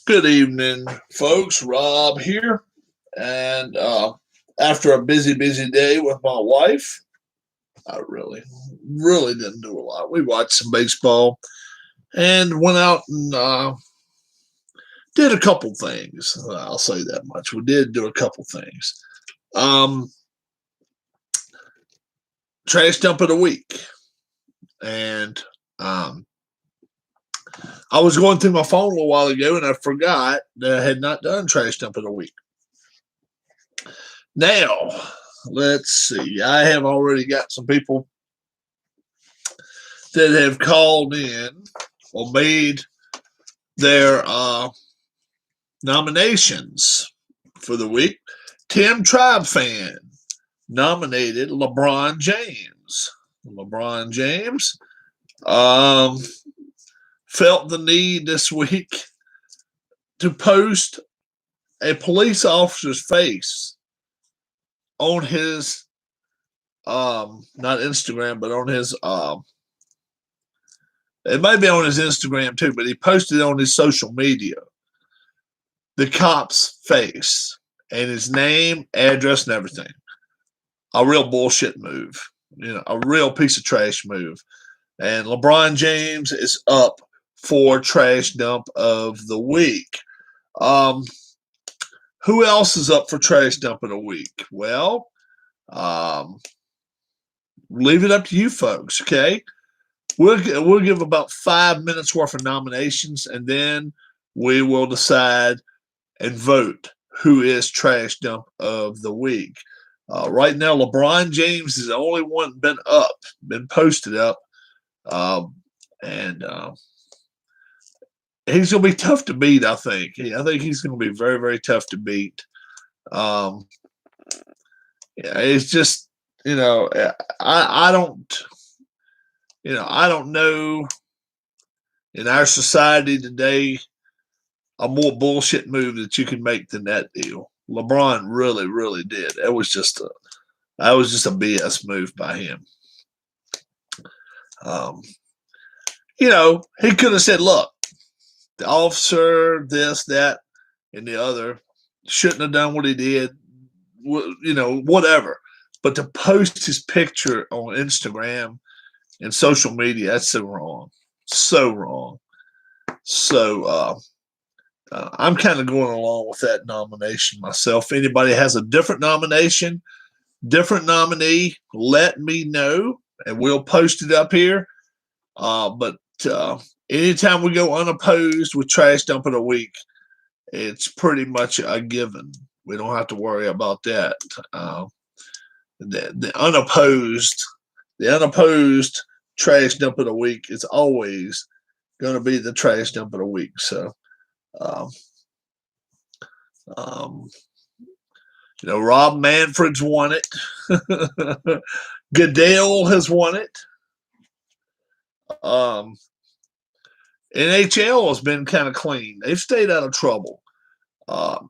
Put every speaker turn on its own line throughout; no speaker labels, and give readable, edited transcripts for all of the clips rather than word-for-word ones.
Good evening, folks. Rob here. And after a busy day with my wife, I really didn't do a lot. We watched some baseball and went out and did a couple things. I'll say that much. We did do a couple things. Um, Trash dump of the week. And I was going through my phone a little while ago and I forgot that I had not done trash dump of the week. Now, let's see. I have already got some people that have called in or made their nominations for the week. Tim Tribe Fan nominated LeBron James. LeBron James felt the need this week to post a police officer's face on his not Instagram, but on his it might be on his Instagram too, but he posted on his social media the cop's face and his name, address, and everything. A real bullshit move, a real piece of trash move. And LeBron James is up for trash dump of the week. Who else is up for trash dump of the week? Well, leave it up to you folks, okay? We'll give about 5 minutes worth of nominations, and then we will decide and vote who is trash dump of the week. Right now, LeBron James is the only one been posted up, and he's going to be tough to beat, I think. I think he's going to be very, very tough to beat. Yeah, it's just, I don't know in our society today a more bullshit move that you can make than that deal. LeBron really, really did. That was just a BS move by him. He could have said, look, the officer, this, that, and the other shouldn't have done what he did, whatever. But to post his picture on Instagram and social media, that's so wrong. So wrong. So I'm kind of going along with that nomination myself. If anybody has a different nomination, different nominee, let me know, and we'll post it up here. But anytime we go unopposed with trash dump of the week, it's pretty much a given. We don't have to worry about that. The unopposed trash dump of the week is always going to be the trash dump of the week. So, Rob Manfred's won it. Goodell has won it. NHL has been kind of clean. They've stayed out of trouble.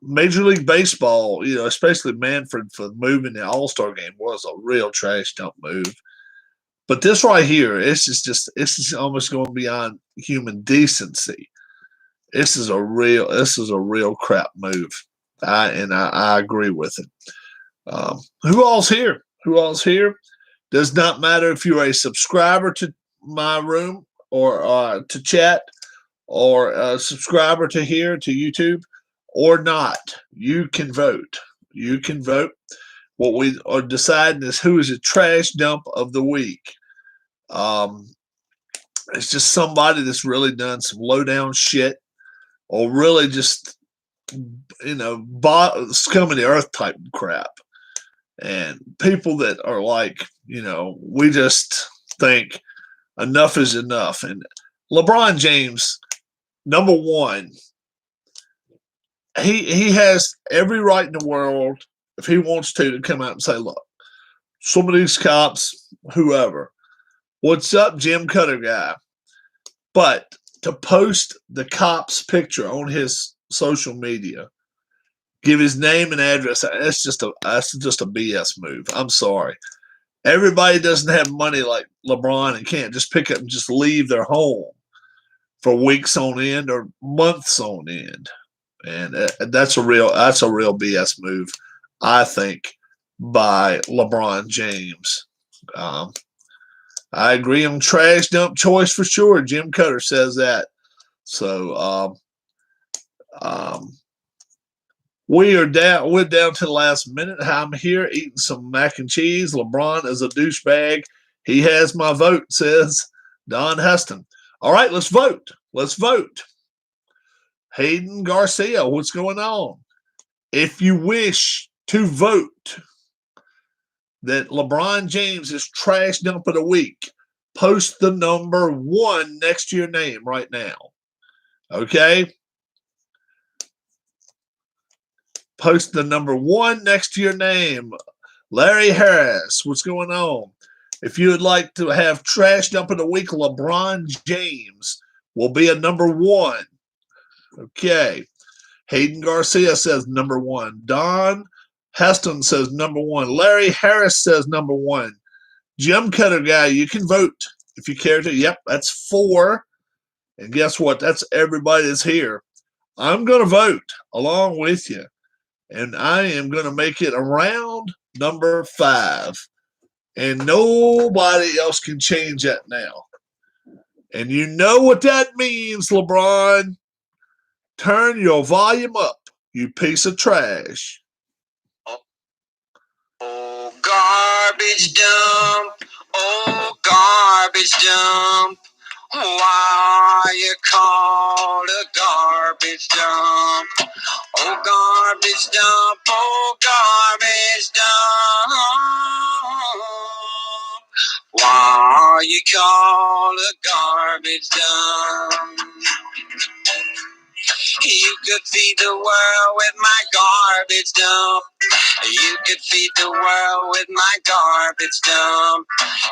Major League Baseball, especially Manfred for moving the All-Star game was a real trash dump move. But this right here, this is almost going beyond human decency. This is a real crap move. I agree with it. Who all's here? Does not matter if you're a subscriber to my room or to chat or a subscriber to here to YouTube or not. You can vote. What we are deciding is who is a trash dump of the week. It's just somebody that's really done some low down shit or really just, scum of the earth type crap. And people that are like, we just think enough is enough. And LeBron James, number one, he has every right in the world, if he wants to come out and say, look, some of these cops, whoever, what's up, Jim Cutter guy? But to post the cop's picture on his social media, give his name and address, that's just a BS move. I'm sorry. Everybody doesn't have money like LeBron and can't just pick up and just leave their home for weeks on end or months on end. And that's a real BS move, I think, by LeBron James. I agree on trash dump choice for sure. Jim Cutter says that. So we're down to the last minute. I'm here eating some mac and cheese. LeBron is a douchebag. He has my vote, says Don Heston. All right, let's vote. Let's vote. Hayden Garcia, what's going on? If you wish to vote that LeBron James is trash dump of the week, post the number 1 next to your name right now. Okay? Post the number 1 next to your name. Larry Harris, what's going on? If you would like to have trash dump of the week, LeBron James will be a number 1. Okay. Hayden Garcia says number 1. Don Heston says number 1. Larry Harris says number 1. Jim Cutter guy, you can vote if you care to. Yep, that's 4. And guess what? That's everybody that's here. I'm going to vote along with you. And I am going to make it around number 5. And nobody else can change that now. And you know what that means, LeBron. Turn your volume up, you piece of trash.
Oh, garbage dump. Oh, garbage dump. Why you call a garbage dump? Oh, garbage dump. Oh, garbage dump. Why you call a garbage dump? You could feed the world with my garbage dump. You could feed the world with my garbage dump.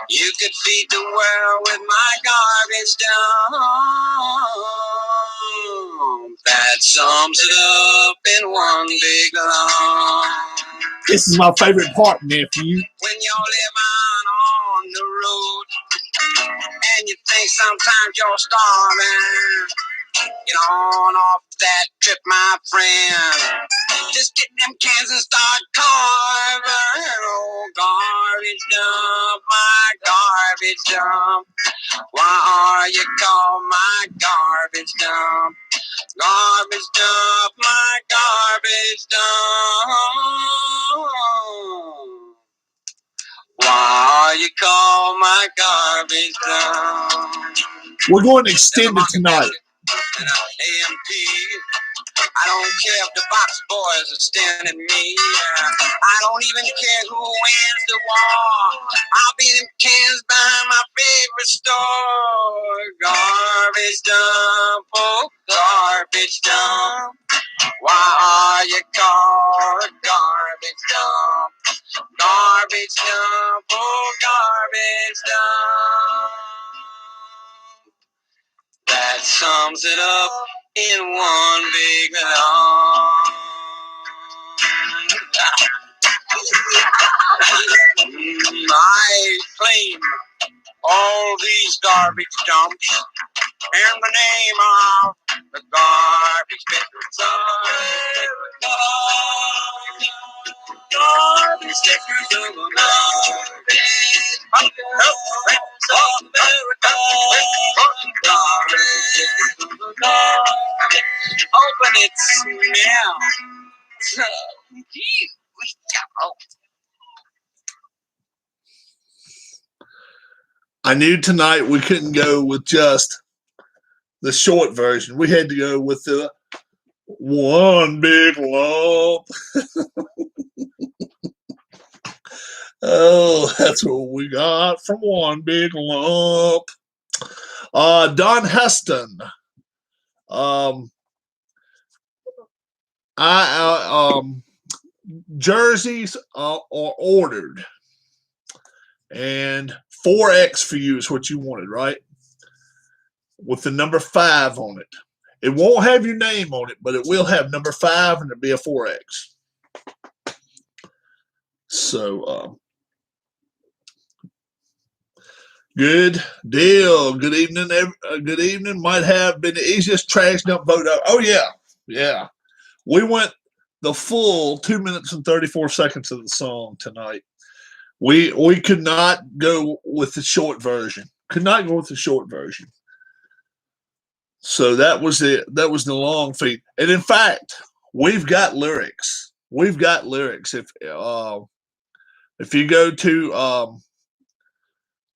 You could feed the world with my garbage dump. That sums it up in one big lump.
This is my favorite part, nephew.
When you're living on the road and you think sometimes you're starving, get on off that trip, my friend. Just get them cans and start carving. Oh, garbage dump, my garbage dump. Why are you called my garbage dump? Garbage dump, my garbage dump. Why are you called my garbage dump?
We're going to extend it tonight.
AMP. I don't care if the box boys are staring at me. I don't even care who wins the war. I'll be them cans behind my favorite store. Garbage dump, oh, garbage dump. Why are you called a garbage dump? Garbage dump, oh, garbage dump. That sums it up in one big lump. I claim all these garbage dumps in the name of the garbage pickers of America. Garbage pickers of America. Open it now.
I knew tonight we couldn't go with just the short version. We had to go with the one big lump. Oh, that's what we got from one big lump. Don Heston. Jerseys are ordered, and 4X for you is what you wanted, right? With the number 5 on it. It won't have your name on it, but it will have number 5 and it'll be a 4X. So Good deal. Good evening. Good evening. Might have been the easiest trash dump vote out. Oh yeah, yeah. We went the full 2 minutes and 34 seconds of the song tonight. We could not go with the short version. Could not go with the short version. So that was it. That was the long feed. And in fact, we've got lyrics. We've got lyrics. If you go to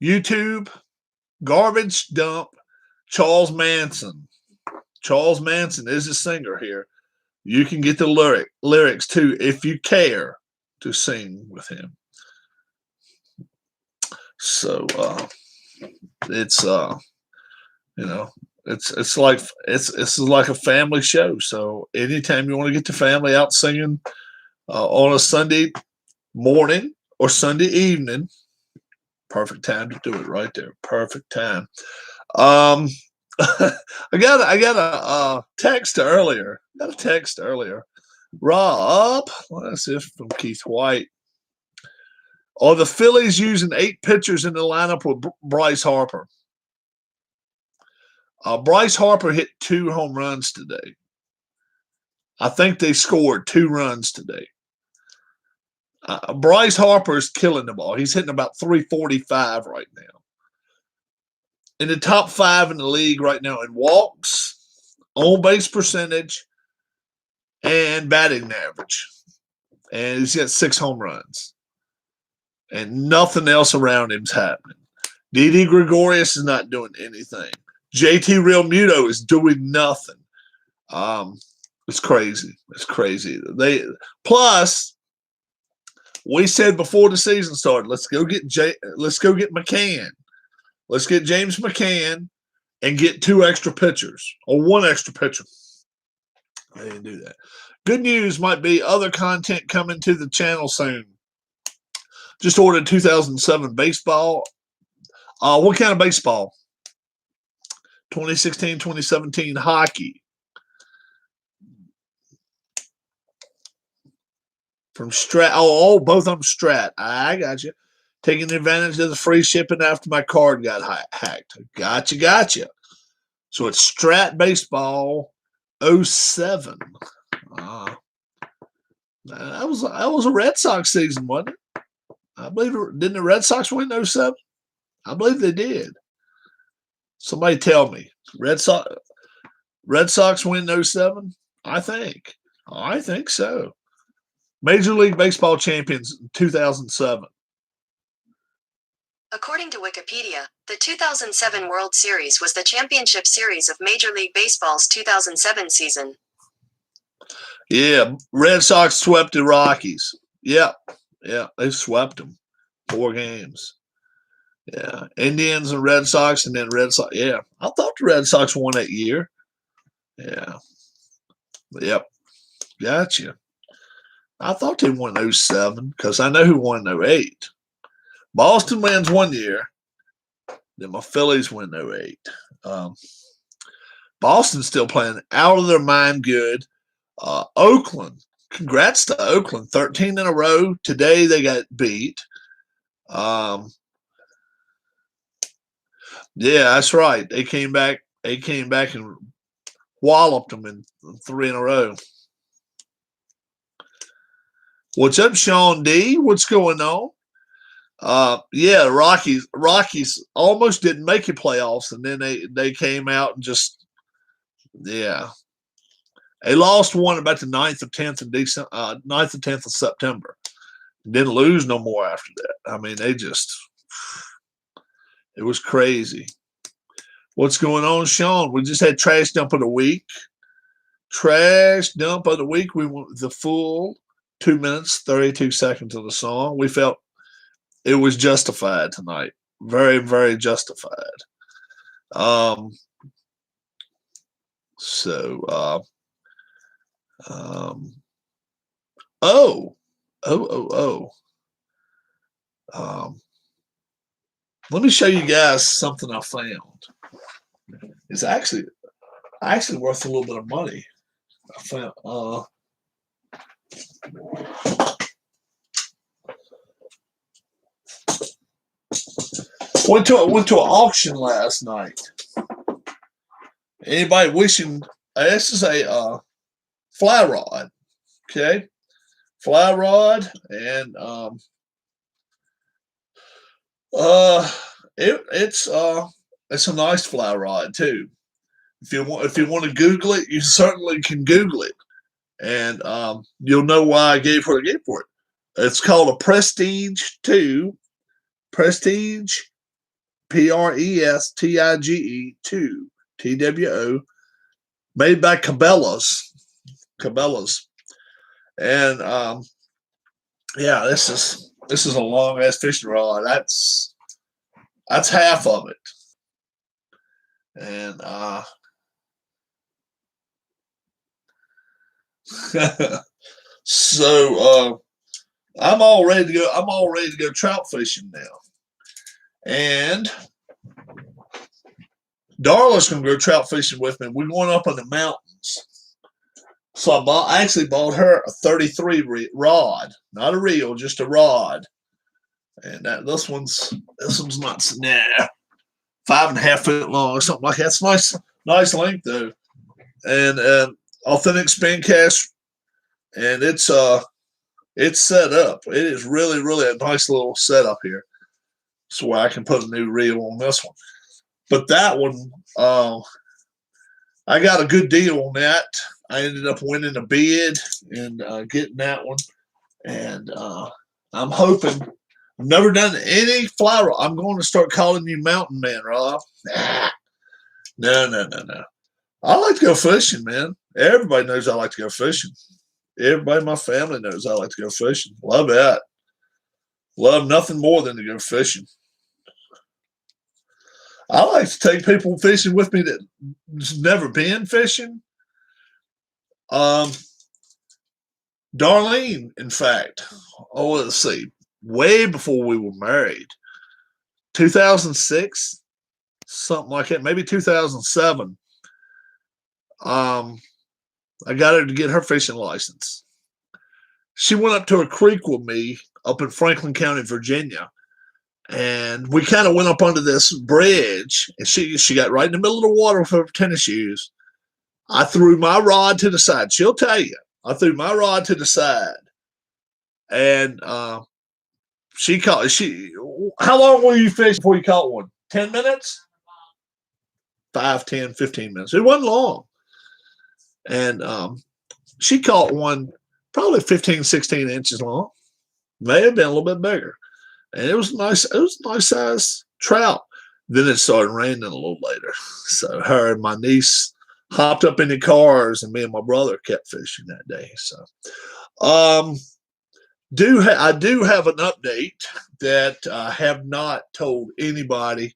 YouTube, Garbage Dump, Charles Manson. Charles Manson is a singer here. You can get the lyrics too if you care to sing with him. So it's it's like a family show. So anytime you want to get the family out singing on a Sunday morning or Sunday evening, perfect time to do it right there. Perfect time. I got a text earlier. Got a text earlier. Rob, let's see if from Keith White. Are the Phillies using 8 pitchers in the lineup with Bryce Harper? Bryce Harper hit 2 home runs today. I think they scored 2 runs today. Bryce Harper is killing the ball. He's hitting about 345 right now. In the top 5 in the league right now in walks, on base percentage, and batting average. And he's got 6 home runs. And nothing else around him's happening. Didi Gregorius is not doing anything. JT Realmuto is doing nothing. It's crazy. It's crazy. Plus, we said before the season started, let's go get McCann. Let's get James McCann and get 2 extra pitchers or 1 extra pitcher. They didn't do that. Good news might be other content coming to the channel soon. Just ordered 2007 baseball. What kind of baseball? 2016, 2017 hockey. From Strat. Oh, both of them Strat. I got you. Taking advantage of the free shipping after my card got hacked. Gotcha. So it's Strat Baseball 07. That was a Red Sox season, wasn't it? I believe didn't the Red Sox win 07? I believe they did. Somebody tell me. Red Sox win 07? I think so. Major League Baseball champions in 2007.
According to Wikipedia, the 2007 World Series was the championship series of Major League Baseball's 2007 season.
Yeah, Red Sox swept the Rockies. Yeah, they swept them 4 games. Yeah, Indians and Red Sox, and then Red Sox. Yeah, I thought the Red Sox won that year. Yeah. Yep. Gotcha. I thought they won 07 because I know who won 08. Boston wins 1 year. Then my Phillies win 08. Boston's still playing out of their mind good. Oakland. Congrats to Oakland. 13 in a row. Today they got beat. Yeah, that's right. They came back and walloped them in 3 in a row. What's up, Sean D? What's going on? Yeah, Rockies almost didn't make it playoffs, and then they came out and just they lost one about the 9th or 10th of December, 9th or 10th of September. Didn't lose no more after that. I mean, it was crazy. What's going on, Sean? We just had trash dump of the week. Trash dump of the week. We went the full 2 minutes, 32 seconds of the song. We felt it was justified tonight. Very, very justified. Let me show you guys something I found. It's actually worth a little bit of money. I found Went to an auction last night. Anybody wishing? This is a fly rod. Okay, fly rod, and it's a nice fly rod too. If you want to Google it, you certainly can Google it, and you'll know why I gave her a gift for it. It's called a Prestige 2, Prestige, Prestige 2, TWO, made by Cabela's, and yeah, this is a long ass fishing rod. That's half of it, and so I'm all ready to go. I'm all ready to go trout fishing now, and Darla's gonna go trout fishing with me. We're going up in the mountains. So I actually bought her a 33 rod, not a reel, just a rod. And this one's not 5.5 foot long or something like that. It's nice length though, and authentic spin cast, and it's set up. It is really a nice little setup here, so I can put a new reel on this one. But that one, I got a good deal on that. I ended up winning a bid and getting that one. And I'm hoping. I've never done any fly rod. I'm going to start calling you Mountain Man, Rob. No. I like to go fishing, man. Everybody knows I like to go fishing. Everybody in my family knows I like to go fishing. Love that. Love nothing more than to go fishing. I like to take people fishing with me that's never been fishing. Darlene, in fact, let's see, way before we were married, 2006, something like that, maybe 2007. I got her to get her fishing license. She went up to a creek with me up in Franklin County, Virginia. And we kind of went up under this bridge, and she got right in the middle of the water with her tennis shoes. I threw my rod to the side. She'll tell you. I threw my rod to the side, and she caught. How long were you fishing before you caught one? 10 minutes? 5, 10, 15 minutes. It wasn't long, and she caught one probably 15, 16 inches long. May have been a little bit bigger. And it was nice. It was a nice size trout. Then it started raining a little later. So her and my niece hopped up in the cars, and me and my brother kept fishing that day. So, I do have an update that I have not told anybody.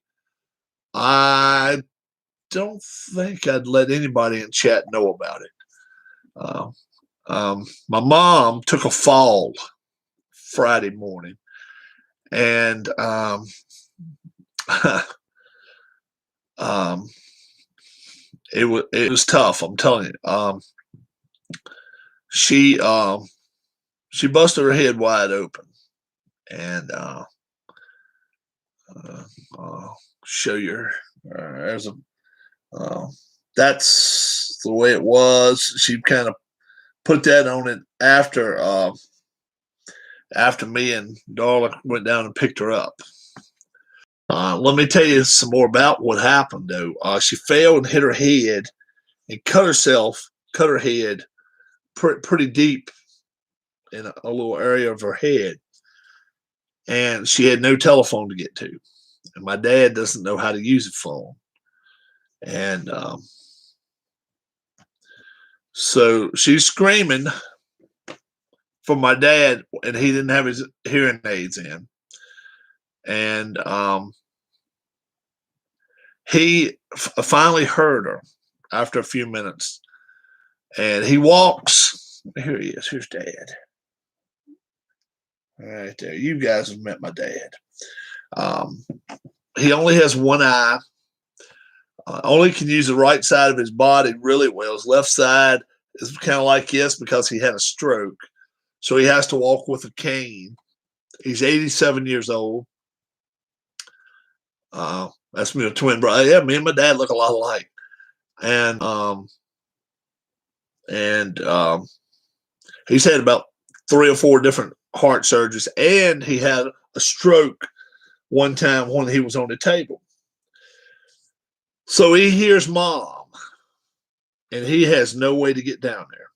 I don't think I'd let anybody in chat know about it. My mom took a fall Friday morning. And it was tough. I'm telling you. She busted her head wide open, and I'll show you. That's the way it was. She kind of put that on it after me and Darla went down and picked her up. Let me tell you some more about what happened, though. She fell and hit her head and cut her head pretty deep in a little area of her head. And she had no telephone to get to. And my dad doesn't know how to use a phone. And so she's screaming for my dad, and he didn't have his hearing aids in. And he finally heard her after a few minutes. And he walks. Here he is. Here's Dad. Right there. You guys have met my dad. He only has one eye. Only can use the right side of his body really well. His left side is kind of like this because he had a stroke. So he has to walk with a cane. He's 87 years old. That's me, a twin brother. Yeah, me and my dad look a lot alike. And he's had about 3 or 4 different heart surgeries, and he had a stroke one time when he was on the table. So he hears Mom, and he has no way to get down there.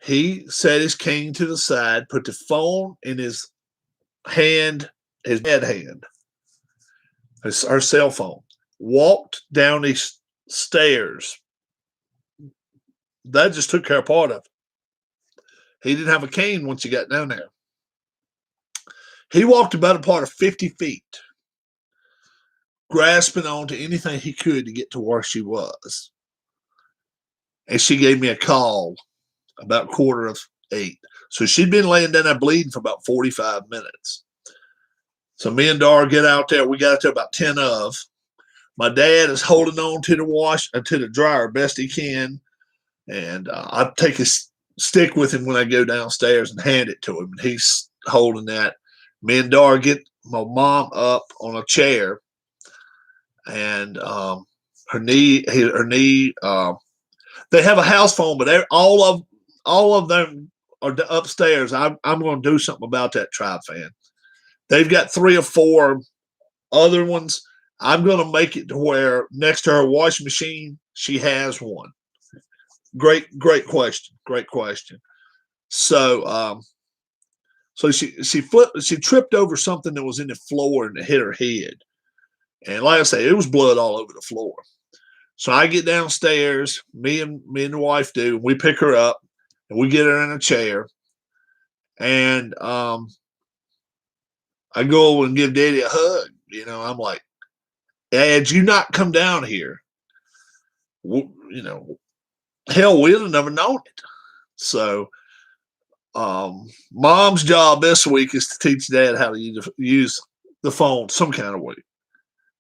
He set his cane to the side, put the phone in his hand, his bad hand, our cell phone, walked down these stairs. That just took care of part of it. He didn't have a cane once he got down there. He walked about a part of 50 feet, grasping onto anything he could to get to where she was. And she gave me a call about 7:45. So she'd been laying down there bleeding for about 45 minutes. So me and Dar get out there. We got out there about 10 of. My dad is holding on to the dryer best he can. And I take his stick with him when I go downstairs and hand it to him. And he's holding that. Me and Dar get my mom up on a chair. And her knee, they have a house phone, but all of them are upstairs. I'm going to do something about that, Tribe fan. They've got 3 or 4 other ones. I'm going to make it to where next to her washing machine, she has one. Great question. Great question. So, she tripped over something that was in the floor and it hit her head. And like I say, it was blood all over the floor. So I get downstairs, me and the wife do, and we pick her up and we get her in a chair. And I go and give Daddy a hug. I'm like, Dad, you not come down here. Hell, we'd have never known it. So Mom's job this week is to teach Dad how to use the phone some kind of way.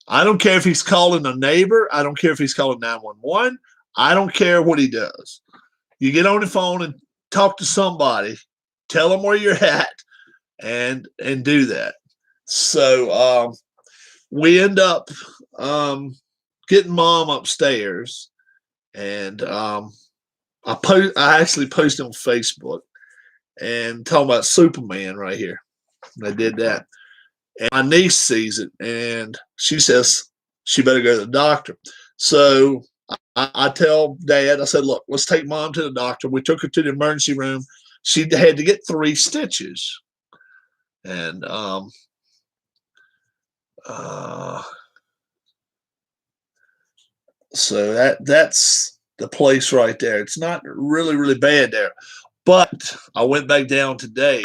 I don't care if he's calling a neighbor. I don't care if he's calling 911. I don't care what he does. You get on the phone and talk to somebody, tell them where you're at, and do that. So we end up getting Mom upstairs, and I actually posted on Facebook and talking about Superman right here. I did that. And my niece sees it, and she says she better go to the doctor. So I tell Dad, I said, look, let's take Mom to the doctor. We took her to the emergency room. She had to get 3 stitches. And so that's the place right there. It's not really, really bad there. But I went back down today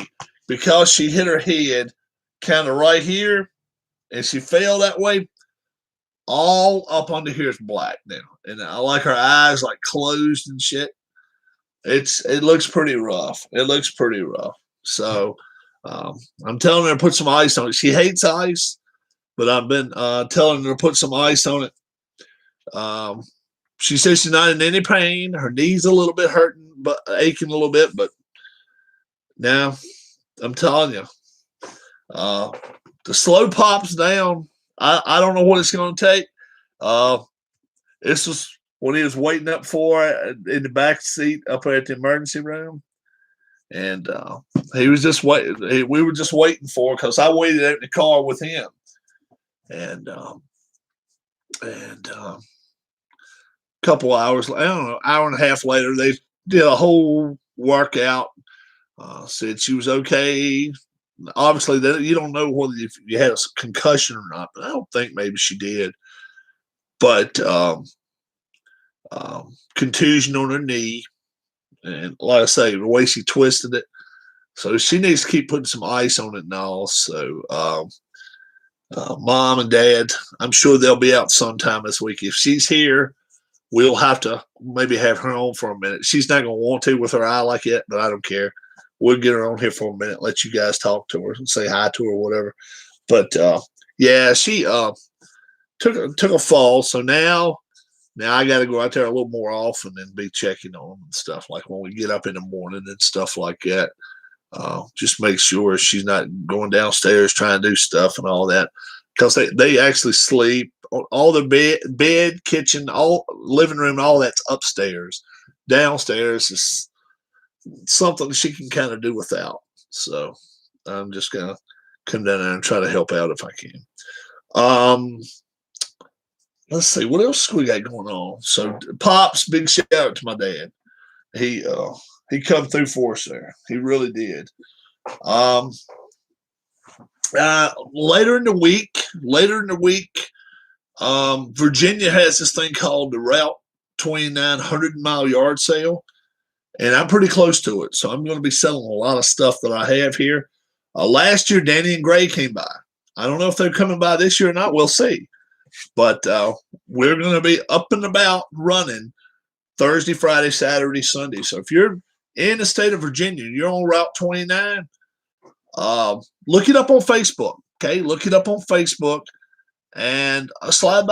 because she hit her head kind of right here, and she fell that way. All up under here is black now, and I like her eyes like closed and shit. It looks pretty rough. It looks pretty rough. So I'm telling her to put some ice on it. She hates ice, but I've been telling her to put some ice on it. She says she's not in any pain. Her knee's a little bit hurting, but aching a little bit. But now I'm telling you, the slow pops down. I don't know what it's going to take. This was what he was waiting up for in the back seat up there at the emergency room. And he was just waiting. We were just waiting for, because I waited out in the car with him. And a couple hours, I don't know, hour and a half later, they did a whole workout. Said she was okay. Obviously, you don't know whether you had a concussion or not, but I don't think maybe she did. But contusion on her knee, and like I say, the way she twisted it, so she needs to keep putting some ice on it and all. So Mom and Dad, I'm sure they'll be out sometime this week. If she's here, we'll have to maybe have her on for a minute. She's not going to want to with her eye like that, but I don't care. We'll get her on here for a minute, let you guys talk to her and say hi to her or whatever. But yeah, she took a fall. So now I got to go out there a little more often and be checking on them and stuff, like when we get up in the morning and stuff like that. Just make sure she's not going downstairs trying to do stuff and all that. because they actually sleep. All the bed, kitchen, all living room, all that's upstairs. Downstairs is something she can kind of do without. So I'm just gonna come down there and try to help out if I can. Let's see what else we got going on. So Pops, big shout out to my dad. He come through for us there. He really did. Later in the week, Virginia has this thing called the Route 29 100-mile yard sale, and I'm pretty close to it. So I'm going to be selling a lot of stuff that I have here. Last year, Danny and Gray came by. I don't know if they're coming by this year or not. We'll see. But we're going to be up and about running Thursday, Friday, Saturday, Sunday. So if you're in the state of Virginia, you're on Route 29, look it up on Facebook. Okay, look it up on Facebook and slide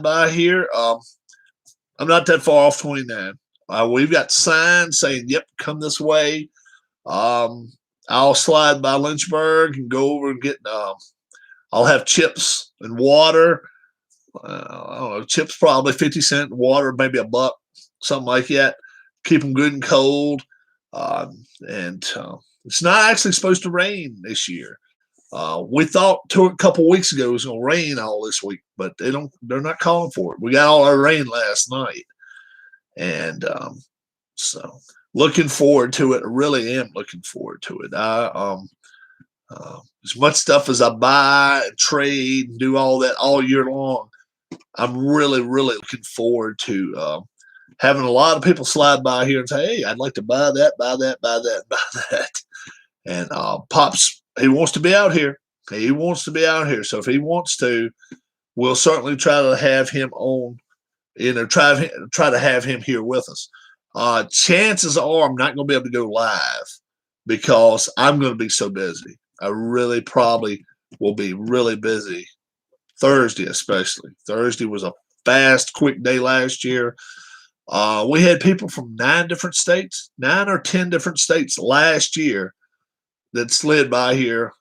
by here. I'm not that far off 29. We've got signs saying, "Yep, come this way." I'll slide by Lynchburg and go over and get. I'll have chips and water. I don't know, chips probably 50 cents, water maybe $1, something like that. Keep them good and cold. And it's not actually supposed to rain this year. We thought a couple weeks ago it was going to rain all this week, but they're not calling for it. We got all our rain last night. And so looking forward to it. I really am looking forward to it. As much stuff as I buy and trade and do all that all year long, I'm really, really looking forward to having a lot of people slide by here and say, "Hey, I'd like to buy that, buy that, buy that, buy that." And Pops, he wants to be out here. He wants to be out here. So if he wants to, we'll certainly try to have him on, try to have him here with us. Chances are I'm not going to be able to go live because I'm going to be so busy. I really probably will be really busy Thursday, especially. Thursday was a fast, quick day last year. We had people from 9 or 10 different states last year that slid by here.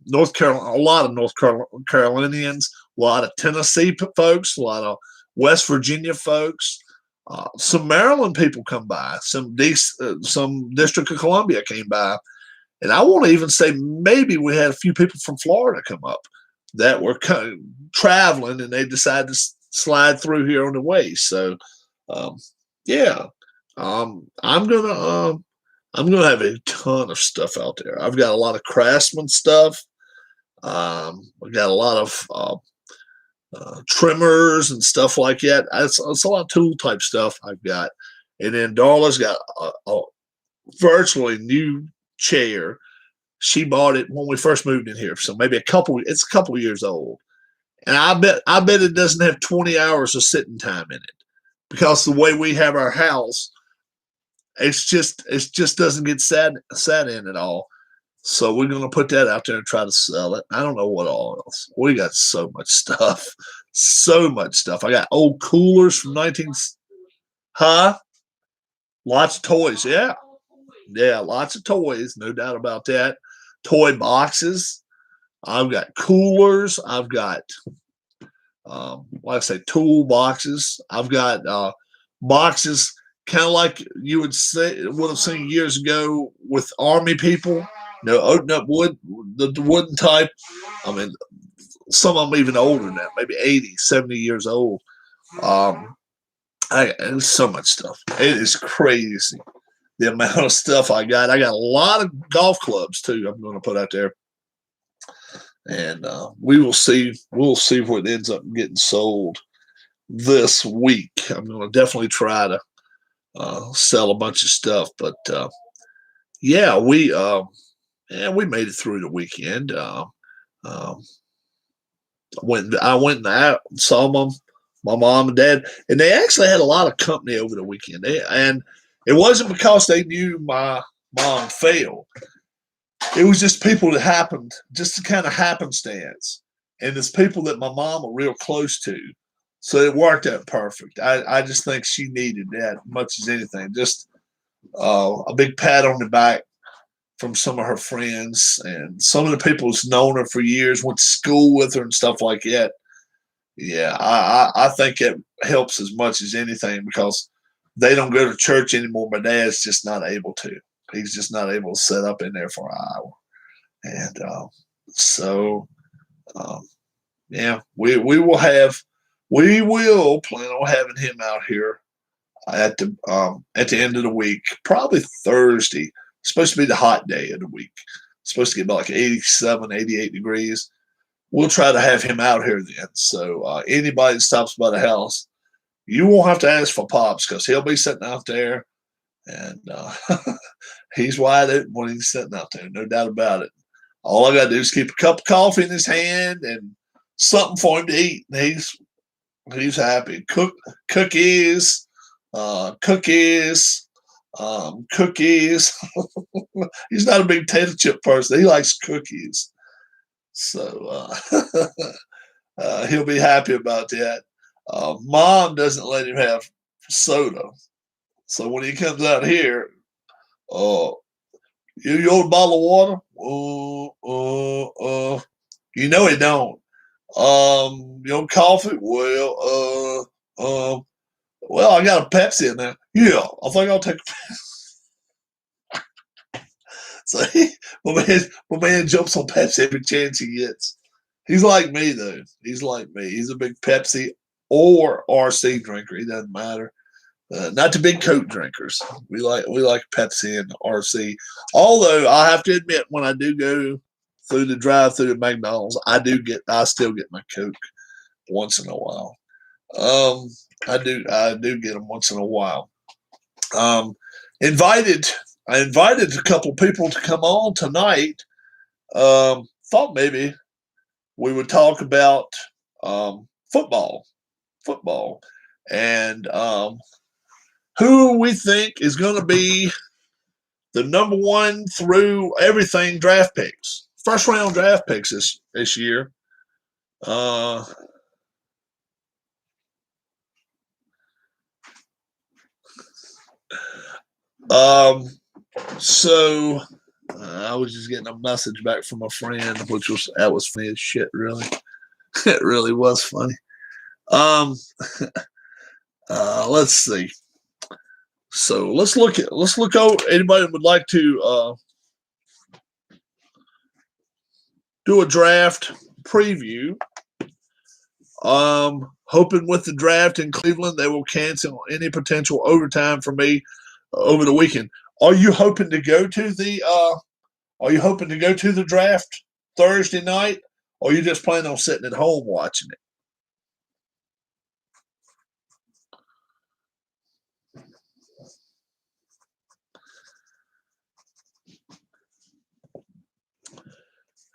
North Carolina, a lot of North Carolinians, a lot of Tennessee folks, a lot of West Virginia folks. Some Maryland people come by. Some District of Columbia came by. And I want to even say maybe we had a few people from Florida come up that were traveling and they decided to slide through here on the way. So, yeah, I'm gonna have a ton of stuff out there. I've got a lot of Craftsman stuff. We got a lot of trimmers and stuff like that. It's a lot of tool type stuff I've got. And then Darla's got a virtually new chair. She bought it when we first moved in here, so maybe it's a couple years old. And I bet it doesn't have 20 hours of sitting time in it because the way we have our house, it just doesn't get sat in at all. So we're gonna put that out there and try to sell it. I don't know what all else. We got so much stuff. I got old coolers from lots of toys, yeah. Yeah, lots of toys, no doubt about that. Toy boxes. I've got coolers. I've got, like I say, tool boxes. I've got boxes kind of like you would have seen years ago with Army people. Open up wood, the wooden type. I mean, some of them even older than that, maybe 80, 70 years old. There's so much stuff. It is crazy. The amount of stuff I got. I got a lot of golf clubs too. I'm going to put out there, and we will see. We'll see what ends up getting sold this week. I'm going to definitely try to sell a bunch of stuff. But yeah, we made it through the weekend. I went and saw my mom and dad, and they actually had a lot of company over the weekend. And it wasn't because they knew my mom failed. It was just people that happened, just a kind of happenstance. And it's people that my mom were real close to. So it worked out perfect. I just think she needed that much as anything. Just a big pat on the back from some of her friends and some of the people who's known her for years, went to school with her and stuff like that. Yeah, I think it helps as much as anything because they don't go to church anymore. My dad's just not able to. He's just not able to sit up in there for an hour. And so, um, yeah, we will plan on having him out here at the end of the week, probably Thursday. It's supposed to be the hot day of the week. It's supposed to get about like 87, 88 degrees. We'll try to have him out here then. So anybody that stops by the house, you won't have to ask for Pops because he'll be sitting out there, and he's wide open when he's sitting out there, no doubt about it. All I got to do is keep a cup of coffee in his hand and something for him to eat, and he's happy. Cookies, cookies. He's not a big potato chip person. He likes cookies. So he'll be happy about that. Mom doesn't let him have soda. So when he comes out here, you old bottle of water? You know he don't. Coffee? Well, I got a Pepsi in there. Yeah, I think I'll take a Pepsi. So my man jumps on Pepsi every chance he gets. He's like me, though. He's like me. He's a big Pepsi or RC drinker. He doesn't matter. Not the big Coke drinkers. We like Pepsi and RC. Although I have to admit, when I do go through the drive-through at McDonald's, I still get my Coke once in a while. I do get them once in a while. I invited a couple people to come on tonight. Thought maybe we would talk about football, and who we think is going to be the number one through everything draft picks, first round draft picks this year. So I was just getting a message back from a friend, that was funny as shit, really. It really was funny. Let's see. So let's look over. Anybody would like to do a draft preview? Hoping with the draft in Cleveland, they will cancel any potential overtime for me over the weekend. Are you hoping to go to the draft Thursday night, or are you just planning on sitting at home watching it?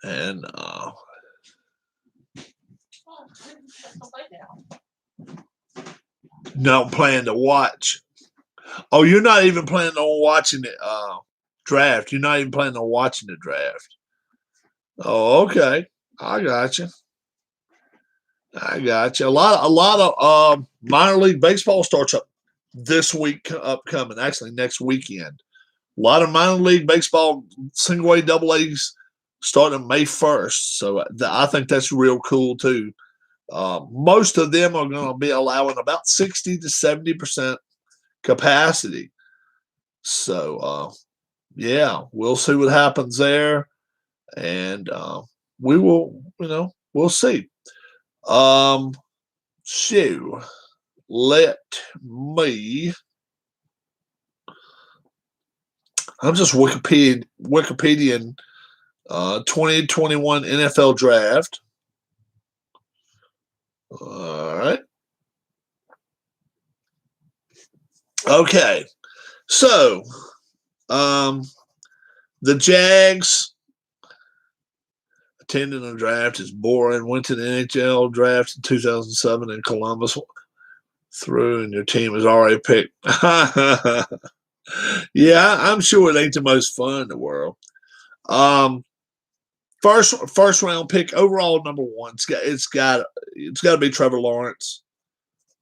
And not planning to watch. Oh, you're not even planning on watching the draft. You're not even planning on watching the draft. Oh, okay. I got you. A lot of minor league baseball starts up this week, upcoming. Actually, next weekend. A lot of minor league baseball, single A, double A's, starting May 1st. So I think that's real cool too. Most of them are going to be allowing about 60 to 70% capacity. So, yeah, we'll see what happens there. And we will, we'll see. So let me. I'm just Wikipedia 2021 NFL draft. All right. Okay. So, the Jags attending the draft is boring. Went to the NHL draft in 2007 in Columbus through, and your team is already picked. Yeah, I'm sure it ain't the most fun in the world. First round pick overall, number one. It's got to be Trevor Lawrence.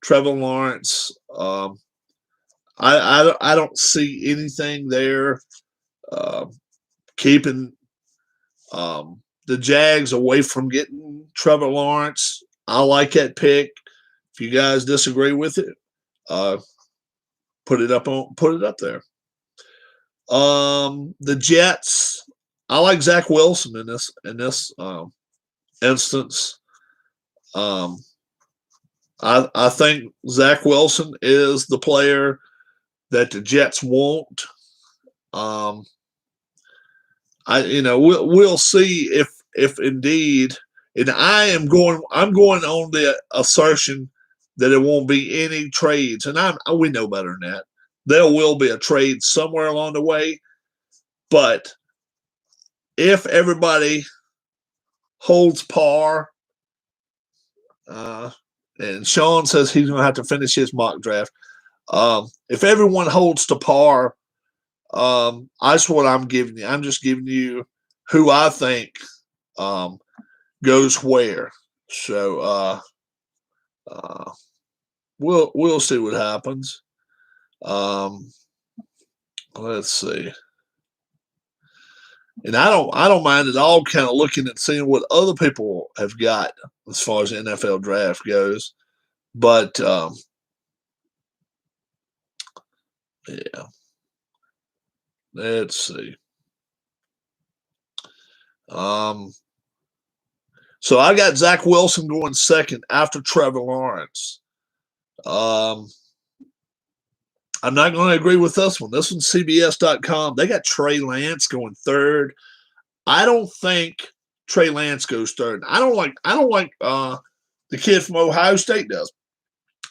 Trevor Lawrence. I don't see anything there keeping the Jags away from getting Trevor Lawrence. I like that pick. If you guys disagree with it, put it up there. The Jets. I like Zach Wilson in this instance. I think Zach Wilson is the player that the Jets want. We'll see if indeed, and I'm going on the assertion that it won't be any trades, and we know better than that. There will be a trade somewhere along the way, but if everybody holds par, and Sean says he's going to have to finish his mock draft. If everyone holds to par, that's what I'm giving you. I'm just giving you who I think goes where. So we'll see what happens. Let's see. And I don't mind at all kind of looking and seeing what other people have got as far as the NFL draft goes. But yeah. Let's see. So I got Zach Wilson going second after Trevor Lawrence. I'm not going to agree with this one. This one's CBS.com. They got Trey Lance going third. I don't think Trey Lance goes third. I don't like the kid from Ohio State does.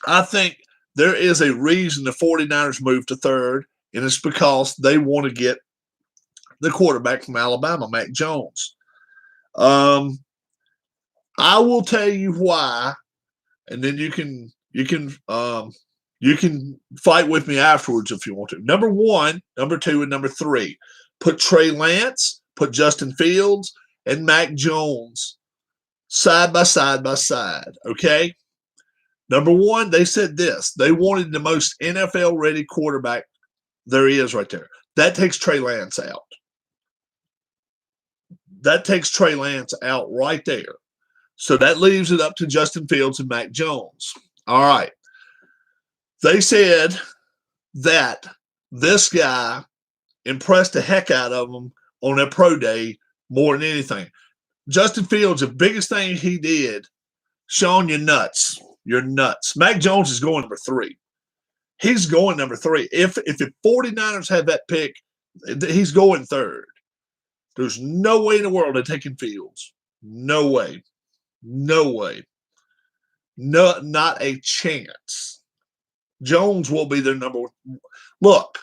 I think there is a reason the 49ers moved to third, and it's because they want to get the quarterback from Alabama, Mac Jones. I will tell you why, and then you can fight with me afterwards if you want to. Number 1, number 2, and number 3. Put Trey Lance, put Justin Fields, and Mac Jones side by side by side, okay? Number 1, they said this. They wanted the most NFL-ready quarterback there is right there. That takes Trey Lance out. That takes Trey Lance out right there. So that leaves it up to Justin Fields and Mac Jones. All right. They said that this guy impressed the heck out of them on their pro day more than anything. Justin Fields, the biggest thing he did, Sean, you're nuts. You're nuts. Mac Jones is going number 3. He's going number 3. If the 49ers have that pick, he's going third. There's no way in the world they're taking Fields. No way. No way. No, not a chance. Jones will be their number 1. Look,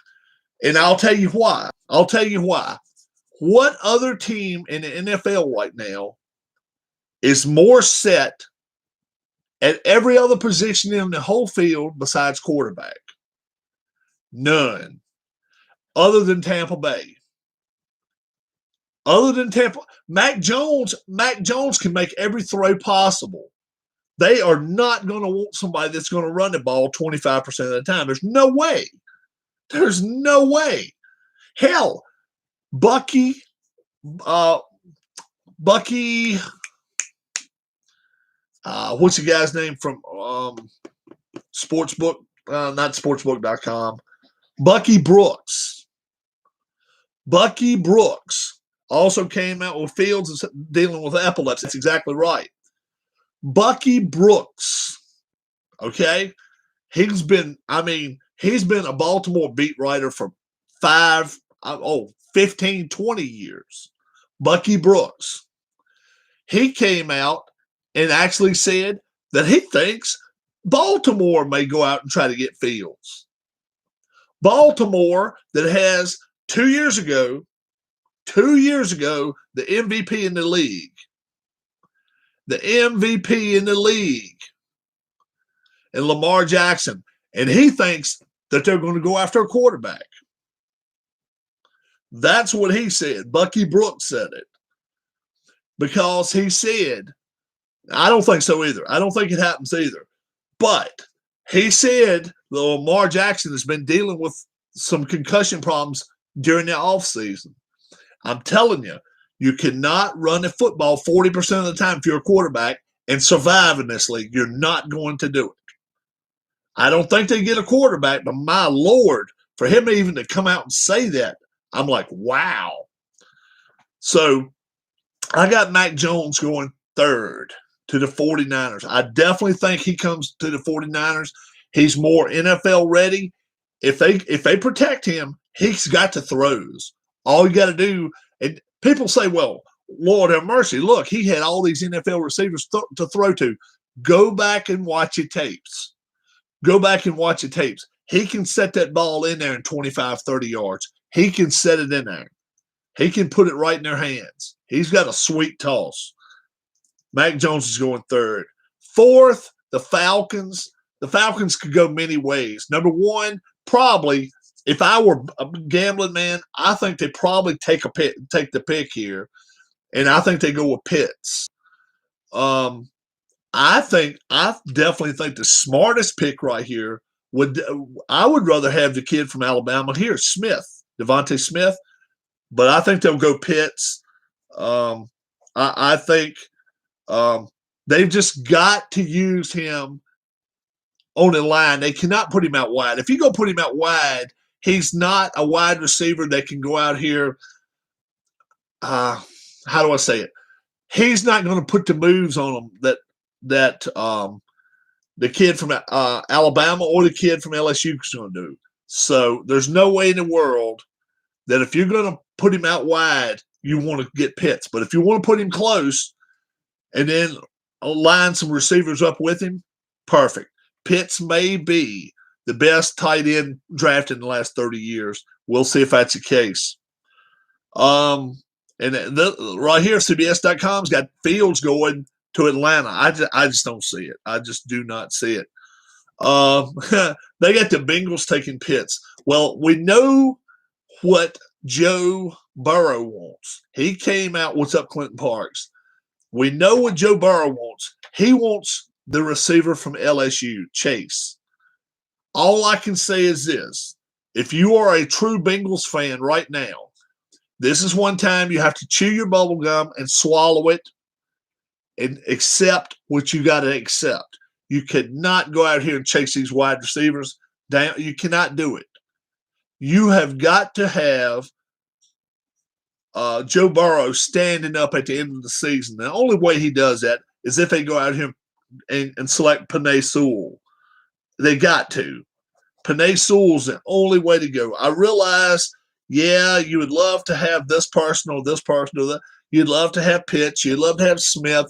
and I'll tell you why. What other team in the NFL right now is more set at every other position in the whole field besides quarterback? None. Other than Tampa Bay. Mac Jones can make every throw possible. They are not going to want somebody that's going to run the ball 25% of the time. There's no way. There's no way. Hell, Bucky, what's the guy's name from Sportsbook? Not sportsbook.com. Bucky Brooks. Bucky Brooks also came out with Fields dealing with epilepsy. That's exactly right. Bucky Brooks, okay? He's been a Baltimore beat writer for 15, 20 years. Bucky Brooks. He came out and actually said that he thinks Baltimore may go out and try to get Fields. Baltimore that has 2 years ago, the MVP in the league. The MVP in the league. And Lamar Jackson. And he thinks that they're going to go after a quarterback. That's what he said. Bucky Brooks said it. Because he said, I don't think so either. I don't think it happens either. But he said that Lamar Jackson has been dealing with some concussion problems during the offseason. I'm telling you, you cannot run the football 40% of the time if you're a quarterback and survive in this league. You're not going to do it. I don't think they get a quarterback, but my Lord, for him even to come out and say that, I'm like, wow. So I got Mac Jones going third to the 49ers. I definitely think he comes to the 49ers. He's more NFL ready. If they protect him, he's got the throws. All you got to do, and people say, well, Lord have mercy, look, he had all these NFL receivers to throw to. Go back and watch your tapes. Go back and watch your tapes. He can set that ball in there in 25, 30 yards. He can set it in there. He can put it right in their hands. He's got a sweet toss. Mac Jones is going third. Fourth, the Falcons. The Falcons could go many ways. Number one, probably, if I were a gambling man, I think they probably take the pick here, and I think they go with Pitts. I definitely think the smartest pick right here would rather have the kid from Alabama here, Smith, Devontae Smith, but I think they'll go Pitts. I think they've just got to use him on the line. They cannot put him out wide. If you go put him out wide, he's not a wide receiver that can go out here. How do I say it? He's not going to put the moves on him that the kid from Alabama or the kid from LSU is going to do. So there's no way in the world that if you're going to put him out wide, you want to get Pitts. But if you want to put him close and then line some receivers up with him, perfect. Pitts may be the best tight end drafted in the last 30 years. We'll see if that's the case. And right here, CBS.com's got Fields going to Atlanta. I just don't see it. I just do not see it. They got the Bengals taking Pitts. Well, we know what Joe Burrow wants. He came out, what's up, Clinton Parks? We know what Joe Burrow wants. He wants the receiver from LSU, Chase. All I can say is this. If you are a true Bengals fan right now, this is one time you have to chew your bubble gum and swallow it and accept what you got to accept. You cannot go out here and chase these wide receivers down. You cannot do it. You have got to have Joe Burrow standing up at the end of the season. The only way he does that is if they go out here and select Penei Sewell. They got to. Penei Sewell's the only way to go. I realize, yeah, you would love to have this person or this person or that. You'd love to have Pitts. You'd love to have Smith.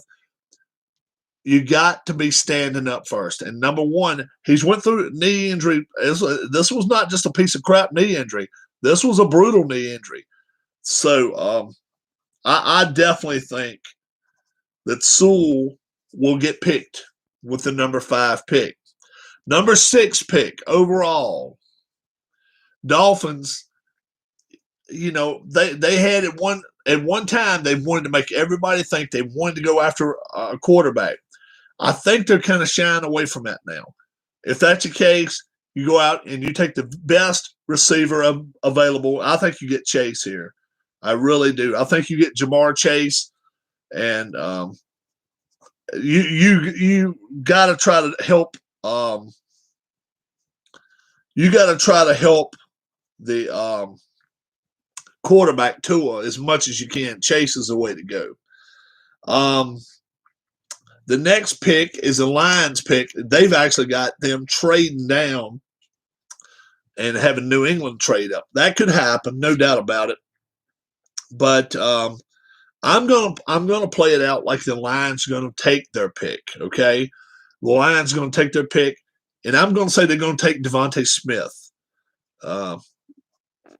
You got to be standing up first. And number one, he's went through knee injury. This was not just a piece of crap knee injury. This was a brutal knee injury. So I definitely think that Sewell will get picked with the number 5 pick. Number 6 pick overall, Dolphins, you know, they had at one time they wanted to make everybody think they wanted to go after a quarterback. I think they're kind of shying away from that now. If that's the case, you go out and you take the best receiver available. I think you get Chase here. I really do. I think you get Jamar Chase, and you got to try to help. You got to try to help the quarterback Tua as much as you can. Chase is the way to go. The next pick is a Lions pick. They've actually got them trading down and having New England trade up. That could happen, no doubt about it. But I'm gonna play it out like the Lions are gonna take their pick. Okay, the Lions are gonna take their pick, and I'm gonna say they're gonna take Devontae Smith.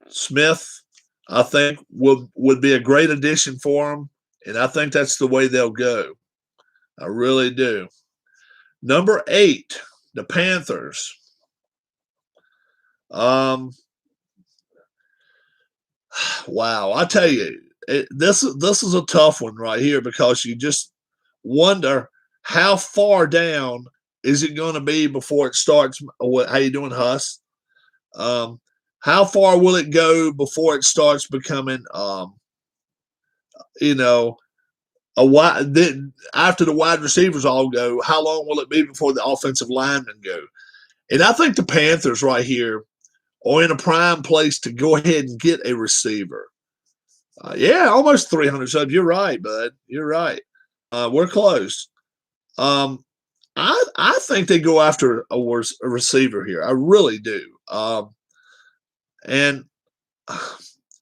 Smith, I think, would be a great addition for them, and I think that's the way they'll go. I really do. Number 8, the Panthers. Wow, I tell you, this is a tough one right here because you just wonder how far down is it going to be before it starts. How you doing, Huss? How far will it go before it starts becoming you know, after the wide receivers all go, how long will it be before the offensive linemen go? And I think the Panthers right here are in a prime place to go ahead and get a receiver. Yeah, almost 300 subs. You're right, bud. You're right. We're close. I think they go after a receiver here. I really do. And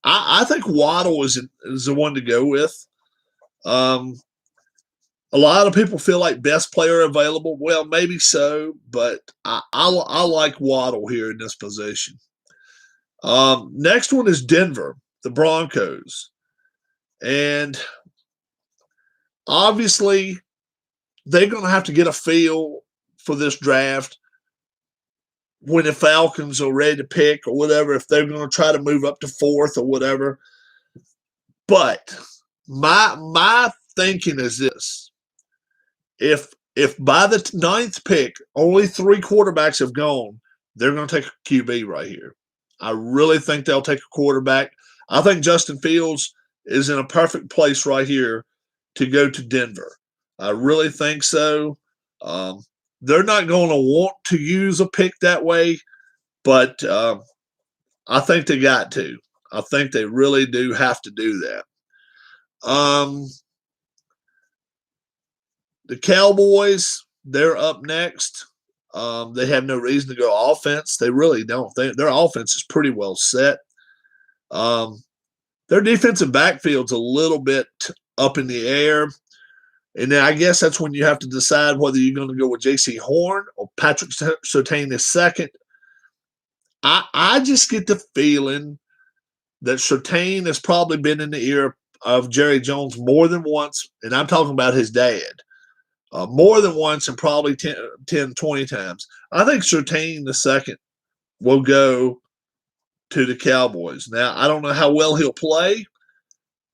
I think Waddle is the one to go with. A lot of people feel like best player available. Well, maybe so, but I like Waddle here in this position. Next one is Denver, the Broncos. And obviously, they're going to have to get a feel for this draft when the Falcons are ready to pick or whatever, if they're going to try to move up to fourth or whatever. But my thinking is this. If by the ninth pick, only 3 quarterbacks have gone, they're going to take a QB right here. I really think they'll take a quarterback. I think Justin Fields is in a perfect place right here to go to Denver. I really think so. They're not going to want to use a pick that way, but I think they got to. I think they really do have to do that. The Cowboys, they're up next. They have no reason to go offense. They really don't. Their offense is pretty well set. Their defensive backfield's a little bit up in the air. And then I guess that's when you have to decide whether you're going to go with J.C. Horn or Patrick Surtain II. I just get the feeling that Surtain has probably been in the ear of Jerry Jones more than once, and I'm talking about his dad, more than once and probably 10, 20 times. I think Surtain II will go to the Cowboys. Now, I don't know how well he'll play,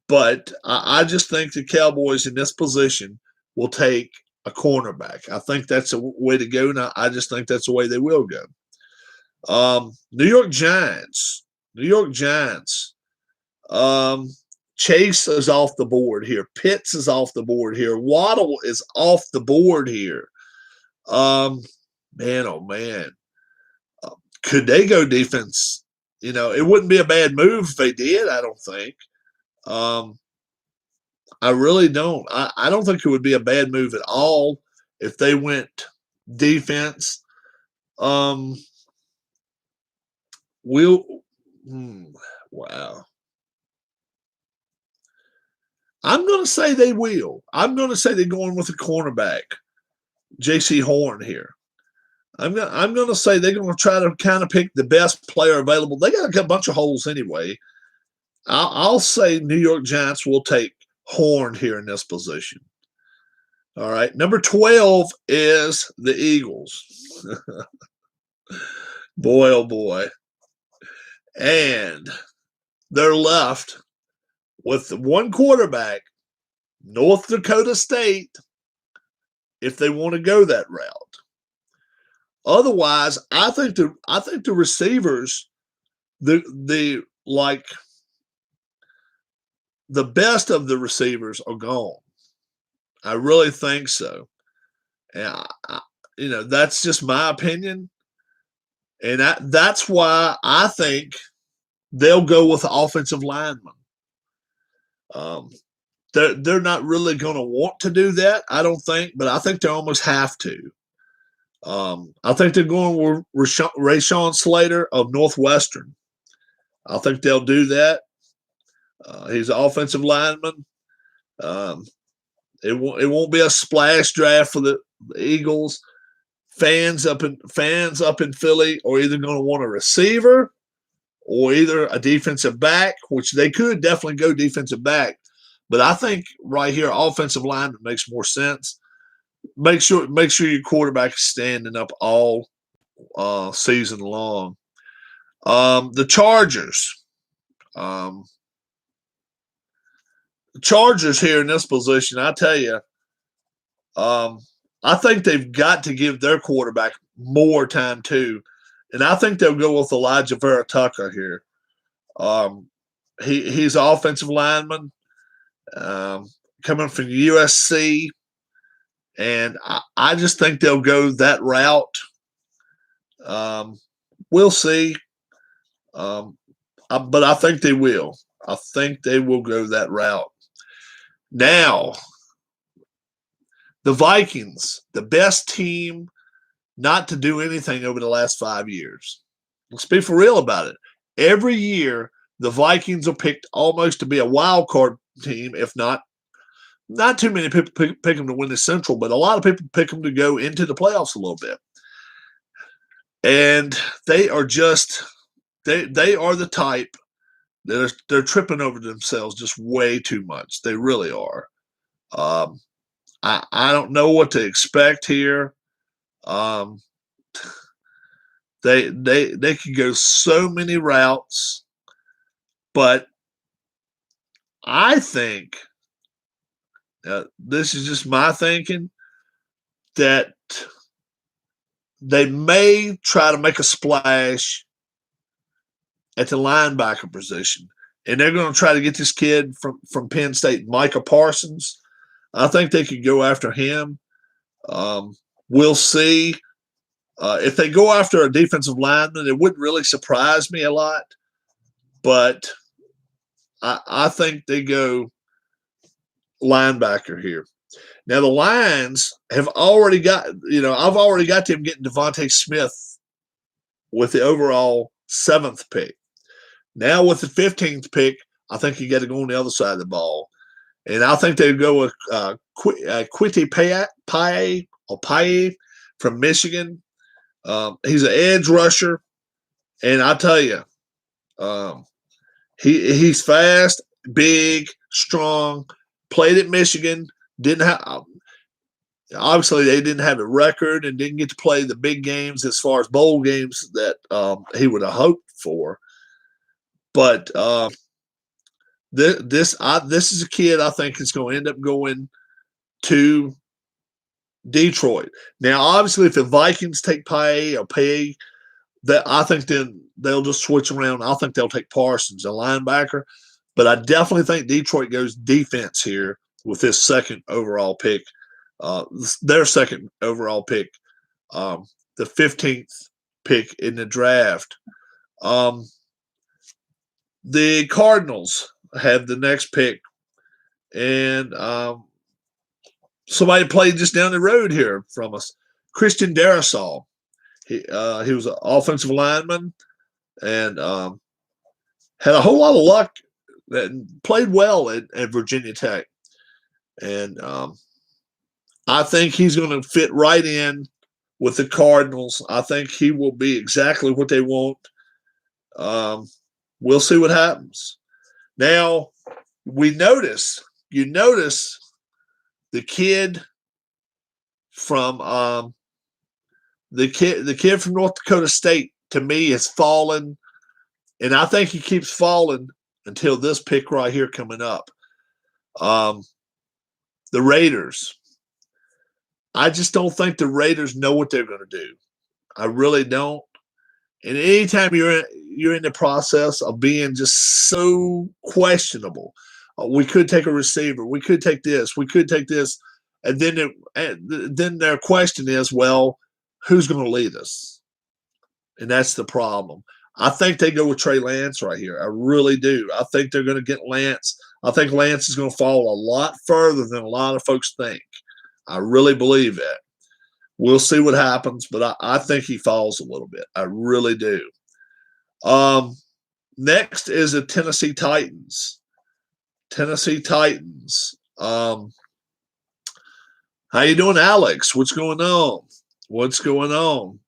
but I just think the Cowboys in this position will take a cornerback. I think that's a way to go. Now, I just think that's the way they will go. New York Giants. Chase is off the board here. Pitts is off the board here. Waddle is off the board here. Man, oh man. Could they go defense? You know, it wouldn't be a bad move if they did, I don't think. I really don't. I don't think it would be a bad move at all if they went defense. Wow. I'm going to say they will. I'm going to say they're going with a cornerback, J.C. Horn here. I'm going to say they're going to try to kind of pick the best player available. They got a bunch of holes anyway. I'll say New York Giants will take Horn here in this position. All right. Number 12 is the Eagles. Boy, oh boy. And they're left with one quarterback, North Dakota State, if they want to go that route. Otherwise, I think the receivers, the best of the receivers are gone. I really think so. And that's just my opinion. And that's why I think they'll go with the offensive lineman. They're not really going to want to do that, I don't think, but I think they almost have to. I think they're going with Rashawn Slater of Northwestern. I think they'll do that. He's an offensive lineman. It won't be a splash draft for the Eagles. Fans up in Philly are either going to want a receiver or either a defensive back, which they could definitely go defensive back. But I think right here, offensive lineman makes more sense. Make sure your quarterback is standing up all season long. The Chargers. The Chargers here in this position, I tell you, I think they've got to give their quarterback more time too. And I think they'll go with Elijah Vera Tucker here. He's an offensive lineman. coming from USC. And I just think they'll go that route. We'll see. But I think they will. I think they will go that route. Now, the Vikings, the best team not to do anything over the last 5 years. Let's be for real about it. Every year, the Vikings are picked almost to be a wild card team, if not too many people pick them to win the Central, but a lot of people pick them to go into the playoffs a little bit. And they are just they are the type that they're tripping over themselves just way too much. They really are. I don't know what to expect here. They could go so many routes, but I think this is just my thinking that they may try to make a splash at the linebacker position, and they're going to try to get this kid from Penn State, Micah Parsons. I think they could go after him. We'll see. If they go after a defensive lineman, it wouldn't really surprise me a lot, but I think they go linebacker here. Now the Lions have already got, I've already got them getting Devontae Smith with the overall 7th pick. Now with the 15th pick, I think you got to go on the other side of the ball. And I think they go with Kwity Paye from Michigan. He's an edge rusher. And I tell you, he's fast, big, strong, played at Michigan, didn't have obviously they didn't have a record and didn't get to play the big games as far as bowl games that he would have hoped for. But this is a kid I think is going to end up going to Detroit. Now, obviously, if the Vikings take Paye, that I think then they'll just switch around. I think they'll take Parsons, a linebacker. But I definitely think Detroit goes defense here with this second overall pick, their second overall pick, the 15th pick in the draft. The Cardinals have the next pick, and somebody played just down the road here from us, Christian Darrisaw. He was an offensive lineman and had a whole lot of luck and played well at Virginia Tech. And I think he's going to fit right in with the Cardinals. I think he will be exactly what they want. We'll see what happens. Now, you notice the kid from the kid from North Dakota State, to me, has fallen, and I think he keeps falling until this pick right here coming up. The Raiders. I just don't think the Raiders know what they're going to do. I really don't. And anytime you're in the process of being just so questionable, we could take a receiver, we could take this, we could take this, and then their question is, well, who's going to lead us? And that's the problem. I think they go with Trey Lance right here. I really do. I think they're going to get Lance. I think Lance is going to fall a lot further than a lot of folks think. I really believe that. We'll see what happens, but I think he falls a little bit. I really do. Next is the Tennessee Titans. Tennessee Titans. How you doing, Alex? What's going on? What's going on?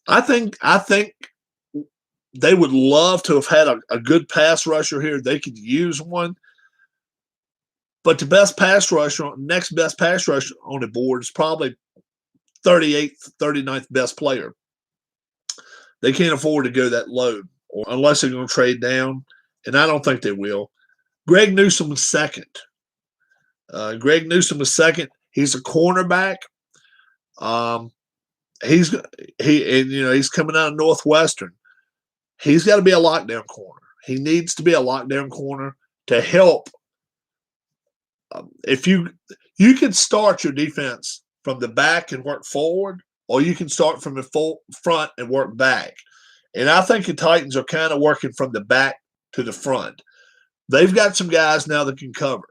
I think they would love to have had a good pass rusher here. They could use one. But the next best pass rusher on the board is probably 38th, 39th best player. They can't afford to go that low unless they're going to trade down, and I don't think they will. Greg Newsome was second. He's a cornerback. He's coming out of Northwestern. He's got to be a lockdown corner. He needs to be a lockdown corner to help. If you can start your defense from the back and work forward, or you can start from the front and work back. And I think the Titans are kind of working from the back to the front. They've got some guys now that can cover.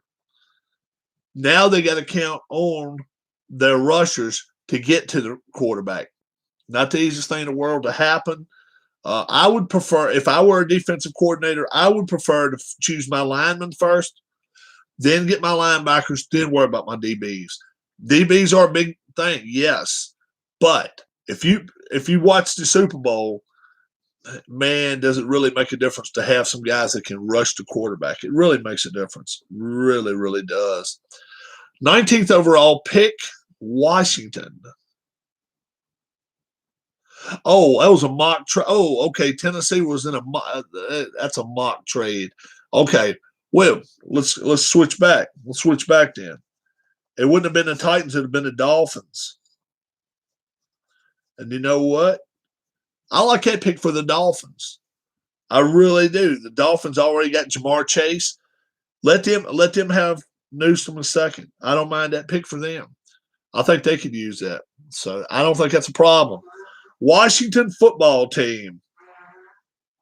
Now they got to count on their rushers to get to the quarterback. Not the easiest thing in the world to happen. I would prefer, if I were a defensive coordinator, I would prefer to choose my linemen first, then get my linebackers, then worry about my DBs. DBs are a big thing, yes. But if you watch the Super Bowl, man, does it really make a difference to have some guys that can rush the quarterback. It really makes a difference. Really, really does. 19th overall pick, Washington. Oh, that was a mock trade. Oh, okay. Tennessee was in that's a mock trade. Okay. Well, let's switch back. Let's switch back then. It wouldn't have been the Titans. It would have been the Dolphins. And you know what? I like that pick for the Dolphins. I really do. The Dolphins already got Jamar Chase. Let them have Newsome in second. I don't mind that pick for them. I think they could use that. So I don't think that's a problem. Washington football team.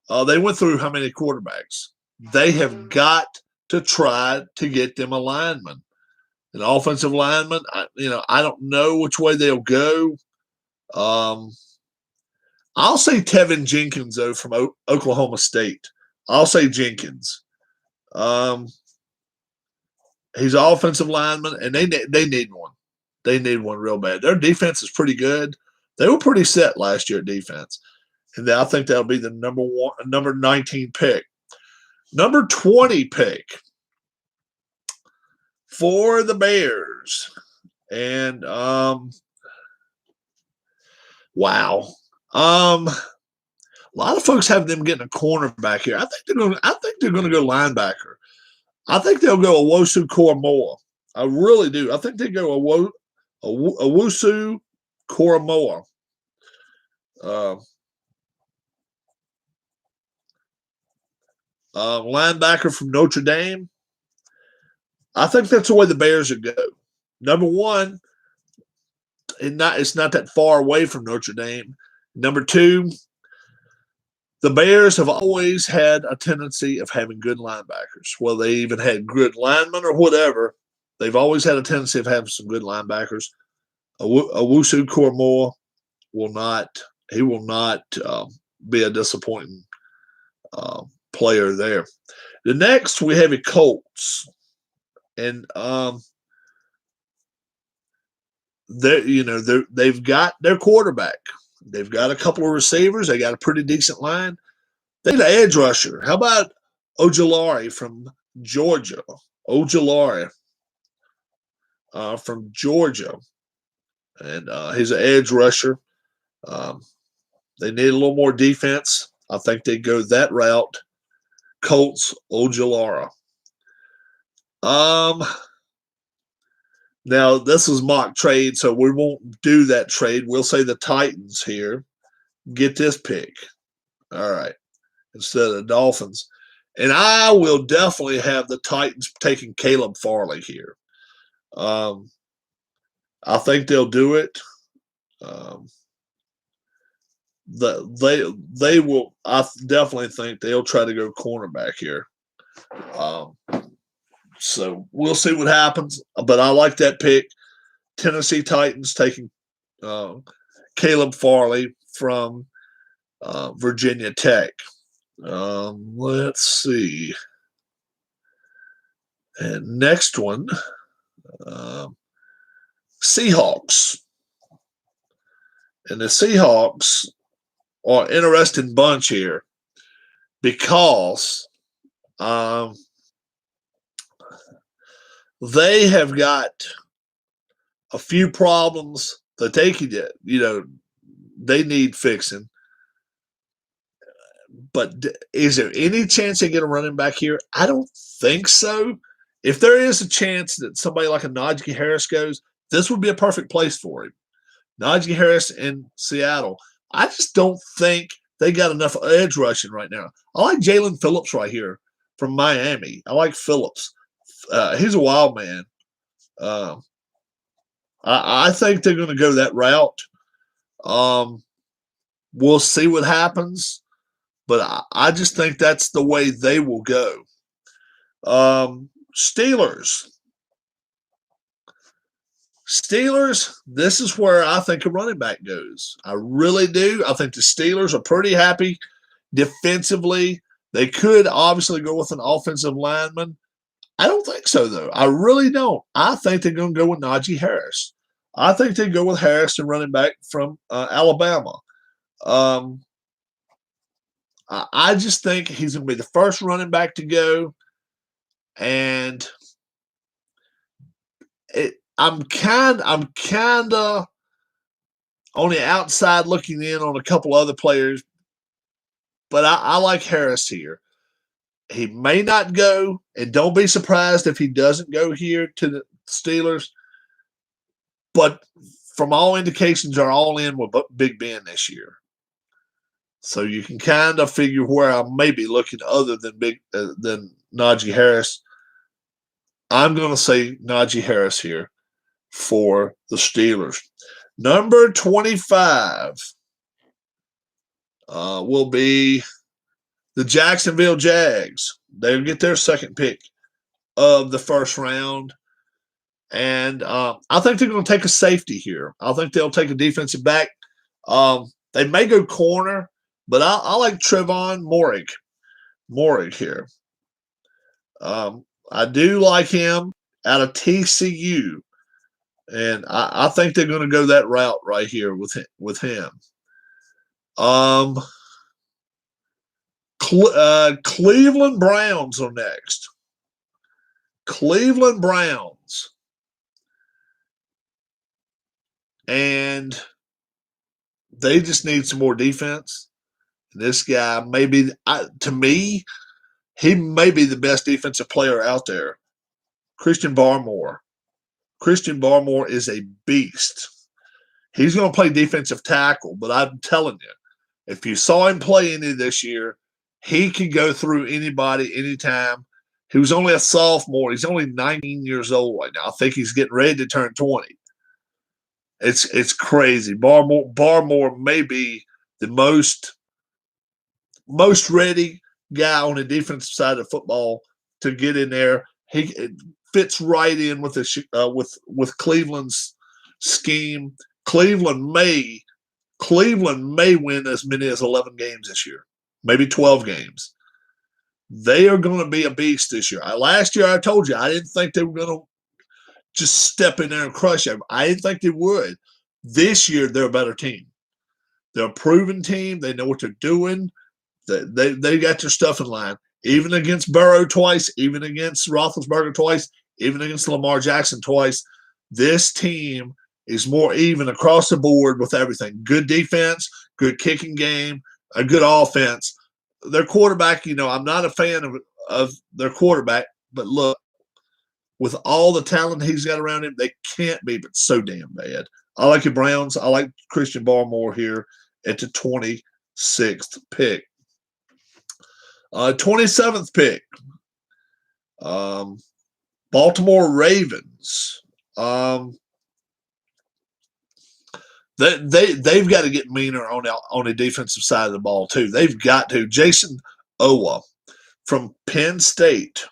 They went through how many quarterbacks? They have got to try to get them a lineman, an offensive lineman. I don't know which way they'll go. I'll say Tevin Jenkins though from Oklahoma State. I'll say Jenkins. He's an offensive lineman, and they need one. They need one real bad. Their defense is pretty good. They were pretty set last year at defense. And I think that'll be the number 19 pick. Number 20 pick for the Bears. And wow. A lot of folks have them getting a cornerback here. I think they're going to go linebacker. I think they'll go Owusu-Koramoah. I really do. I think they go Owusu-Koramoah. Linebacker from Notre Dame. I think that's the way the Bears would go. Number one, it's not that far away from Notre Dame. Number two, the Bears have always had a tendency of having good linebackers. Well, they even had good linemen or whatever. They've always had a tendency of having some good linebackers. Owusu-Koramoah will not be a disappointing player there. The next we have the Colts, and they've got their quarterback. They've got a couple of receivers. They got a pretty decent line. They got an edge rusher. How about Ojulari from Georgia? Ojulari from Georgia, and he's an edge rusher. They need a little more defense. I think they go that route. Colts, Ojulari. Now, this is mock trade, so we won't do that trade. We'll say the Titans here get this pick. All right. Instead of the Dolphins. And I will definitely have the Titans taking Caleb Farley here. I think they'll do it. They will. I definitely think they'll try to go cornerback here. So we'll see what happens. But I like that pick. Tennessee Titans taking Caleb Farley from Virginia Tech. Let's see. And next one, Seahawks. And the Seahawks are an interesting bunch here because they have got a few problems that they can get, they need fixing. But is there any chance they get a running back here? I don't think so. If there is a chance that somebody like a Najee Harris goes, this would be a perfect place for him. Najee Harris in Seattle. I just don't think they got enough edge rushing right now. I like Jalen Phillips right here from Miami. I like Phillips. He's a wild man. I think they're going to go that route. We'll see what happens, but I just think that's the way they will go. Steelers. This is where I think a running back goes. I really do. I think the Steelers are pretty happy defensively. They could obviously go with an offensive lineman. I don't think so, though. I really don't. I think they're going to go with Najee Harris. I think they go with Harris, the running back from Alabama. I just think he's going to be the first running back to go, and I'm kind of on the outside looking in on a couple other players, but I like Harris here. He may not go, and don't be surprised if he doesn't go here to the Steelers. But from all indications, are all in with Big Ben this year. So you can kind of figure where I may be looking other than Najee Harris. I'm going to say Najee Harris here for the Steelers. Number 25 will be the Jacksonville Jags. They'll get their second pick of the first round. And I think they're going to take a safety here. I think they'll take a defensive back. They may go corner, but I like Trevon Moehrig here. I do like him out of TCU. And I think they're going to go that route right here with him. Cleveland Browns are next. Cleveland Browns. And they just need some more defense. This guy to me, he may be the best defensive player out there. Christian Barmore. Christian Barmore is a beast. He's going to play defensive tackle, but I'm telling you, if you saw him play any this year, he can go through anybody, anytime. He was only a sophomore. He's only 19 years old right now. I think he's getting ready to turn 20. It's crazy. Barmore may be the most ready guy on the defensive side of football to get in there. He fits right in with with Cleveland's scheme. Cleveland may win as many as 11 games this year, maybe 12 games. They are going to be a beast this year. Last year, I told you, I didn't think they were going to just step in there and crush them. I didn't think they would. This year, they're a better team. They're a proven team. They know what they're doing. They got their stuff in line. Even against Burrow twice, even against Roethlisberger twice, even against Lamar Jackson twice, this team is more even across the board with everything. Good defense, good kicking game, a good offense. Their quarterback, I'm not a fan of their quarterback, but look, with all the talent he's got around him, they can't be but so damn bad. I like the Browns. I like Christian Barmore here at the 26th pick. 27th pick, Baltimore Ravens. They've got to get meaner on the defensive side of the ball too. They've got to. Jason Owa from Penn State.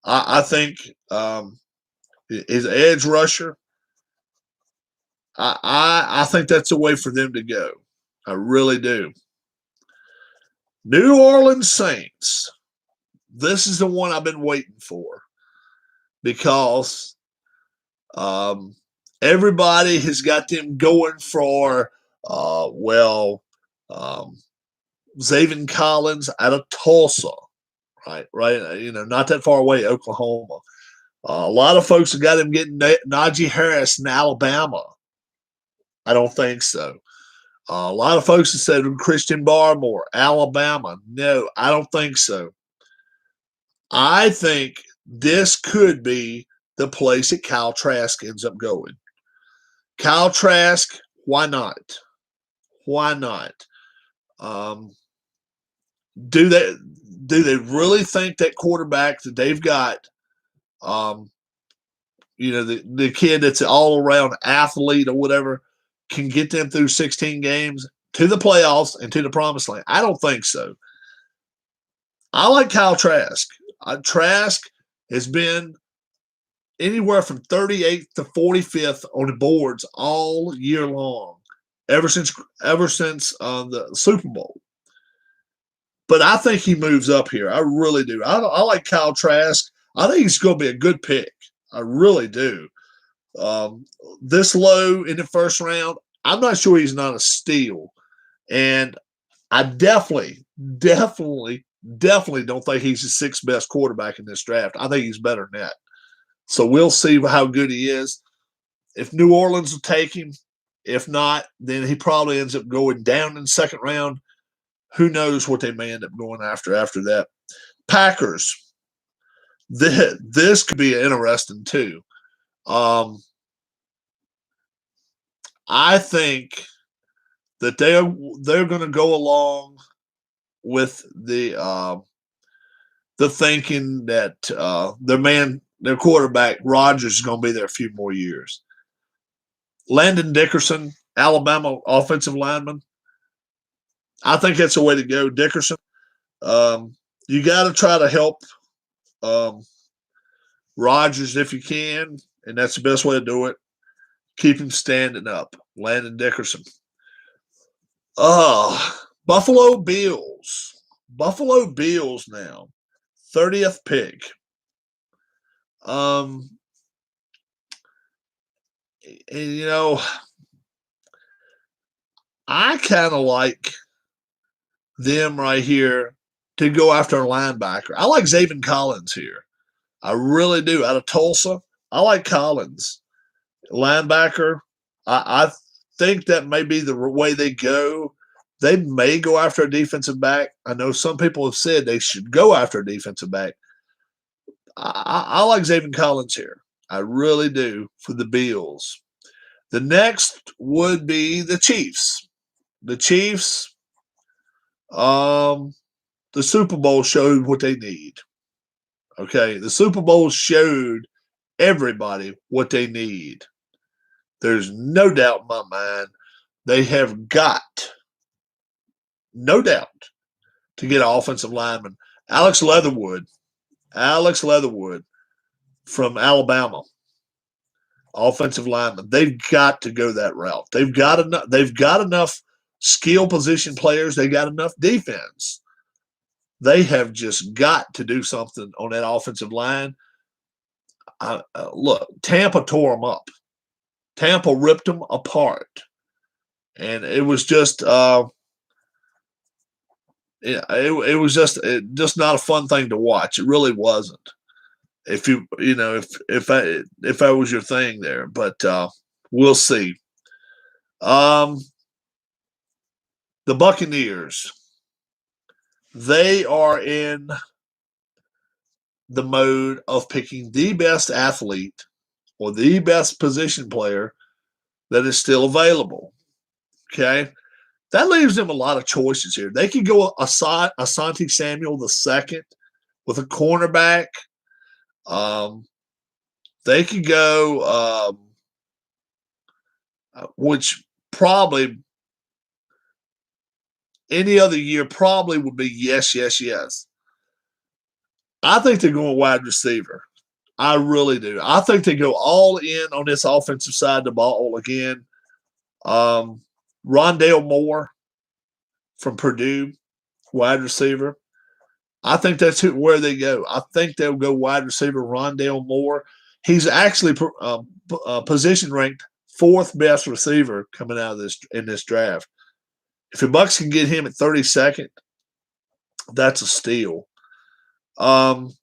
I think his edge rusher. I think that's the way for them to go. I really do. New Orleans Saints. This is the one I've been waiting for because everybody has got them going for, Zaven Collins out of Tulsa, right? Not that far away, Oklahoma. A lot of folks have got him getting Najee Harris in Alabama. I don't think so. A lot of folks have said Christian Barmore, Alabama. No, I don't think so. I think this could be the place that Kyle Trask ends up going. Kyle Trask, why not? Why not? Do they really think that quarterback that they've got, the kid that's an all around athlete or whatever, can get them through 16 games to the playoffs and to the promised land? I don't think so. I like Kyle Trask. Trask has been anywhere from 38th to 45th on the boards all year long, ever since the Super Bowl. But I think he moves up here. I really do. I like Kyle Trask. I think he's going to be a good pick. I really do. This low in the first round, I'm not sure he's not a steal. And I definitely don't think he's the sixth best quarterback in this draft. I think he's better than that. So we'll see how good he is. If New Orleans will take him, if not, then he probably ends up going down in the second round. Who knows what they may end up going after that. Packers. This could be interesting too. I think that they're going to go along with the thinking that their quarterback Rodgers is going to be there a few more years. Landon Dickerson, Alabama offensive lineman. I think that's the way to go, Dickerson. You got to try to help Rodgers if you can, and that's the best way to do it. Keep him standing up, Landon Dickerson. Buffalo Bills. Buffalo Bills now, 30th pick. And, I kind of like them right here to go after a linebacker. I like Zaven Collins here. I really do. Out of Tulsa, I like Collins. Linebacker, I think that may be the way they go. They may go after a defensive back. I know some people have said they should go after a defensive back. I like Zaven Collins here. I really do for the Bills. The next would be the Chiefs. The Chiefs, the Super Bowl showed what they need. Okay, the Super Bowl showed everybody what they need. There's no doubt in my mind they have got, no doubt, to get an offensive lineman. Alex Leatherwood from Alabama, offensive lineman. They've got to go that route. They've got enough skill position players. They got enough defense. They have just got to do something on that offensive line. Look, Tampa tore them up. Tampa ripped them apart, and it was just it was just not a fun thing to watch. It really wasn't. If that was your thing there, but we'll see. The Buccaneers, they are in the mode of picking the best athlete or the best position player that is still available. Okay, that leaves them a lot of choices here. They could go Asante Samuel II with a cornerback. They could go, which probably any other year probably would be yes. I think they're going wide receiver. I really do. I think they go all in on this offensive side of the ball again. Rondale Moore from Purdue, wide receiver. I think that's where they go. I think they'll go wide receiver Rondale Moore. He's actually position ranked fourth best receiver coming out of this draft. If the Bucs can get him at 32nd, that's a steal. The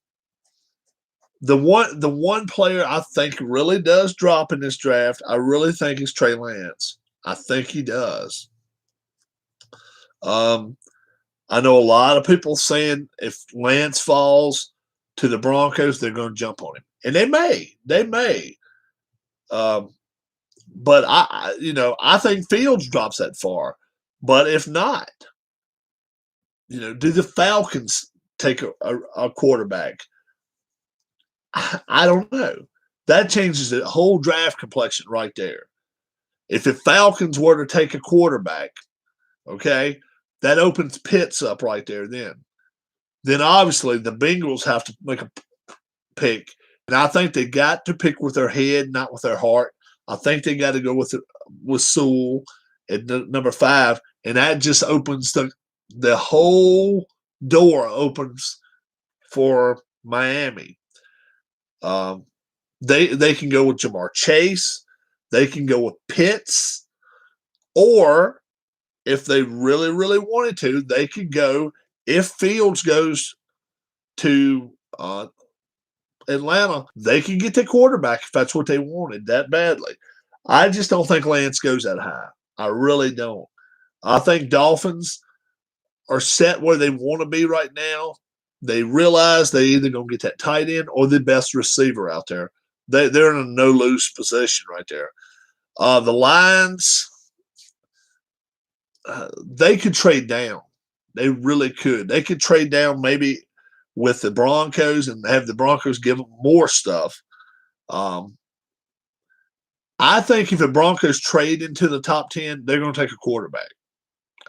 one player I think really does drop in this draft, I really think is Trey Lance. I think he does. I know a lot of people saying if Lance falls to the Broncos, they're going to jump on him, and they may. But I think Fields drops that far. But if not, Do the Falcons take a quarterback? I don't know. That changes the whole draft complexion right there. If the Falcons were to take a quarterback, okay, that opens Pitts up right there then obviously the Bengals have to make a pick, and I think they got to pick with their head, not with their heart. I think they got to go with Sewell at number 5, and that just opens the whole door opens for Miami. They can go with Jamar Chase, they can go with Pitts, or if they really, really wanted to, they could go if Fields goes to Atlanta, they can get their quarterback if that's what they wanted that badly. I just don't think Lance goes that high. I really don't. I think Dolphins are set where they want to be right now. They realize they either going to get that tight end or the best receiver out there. They're in a no-lose position right there. The Lions, they could trade down. They really could. They could trade down maybe with the Broncos and have the Broncos give them more stuff. I think if the Broncos trade into the top 10, they're going to take a quarterback.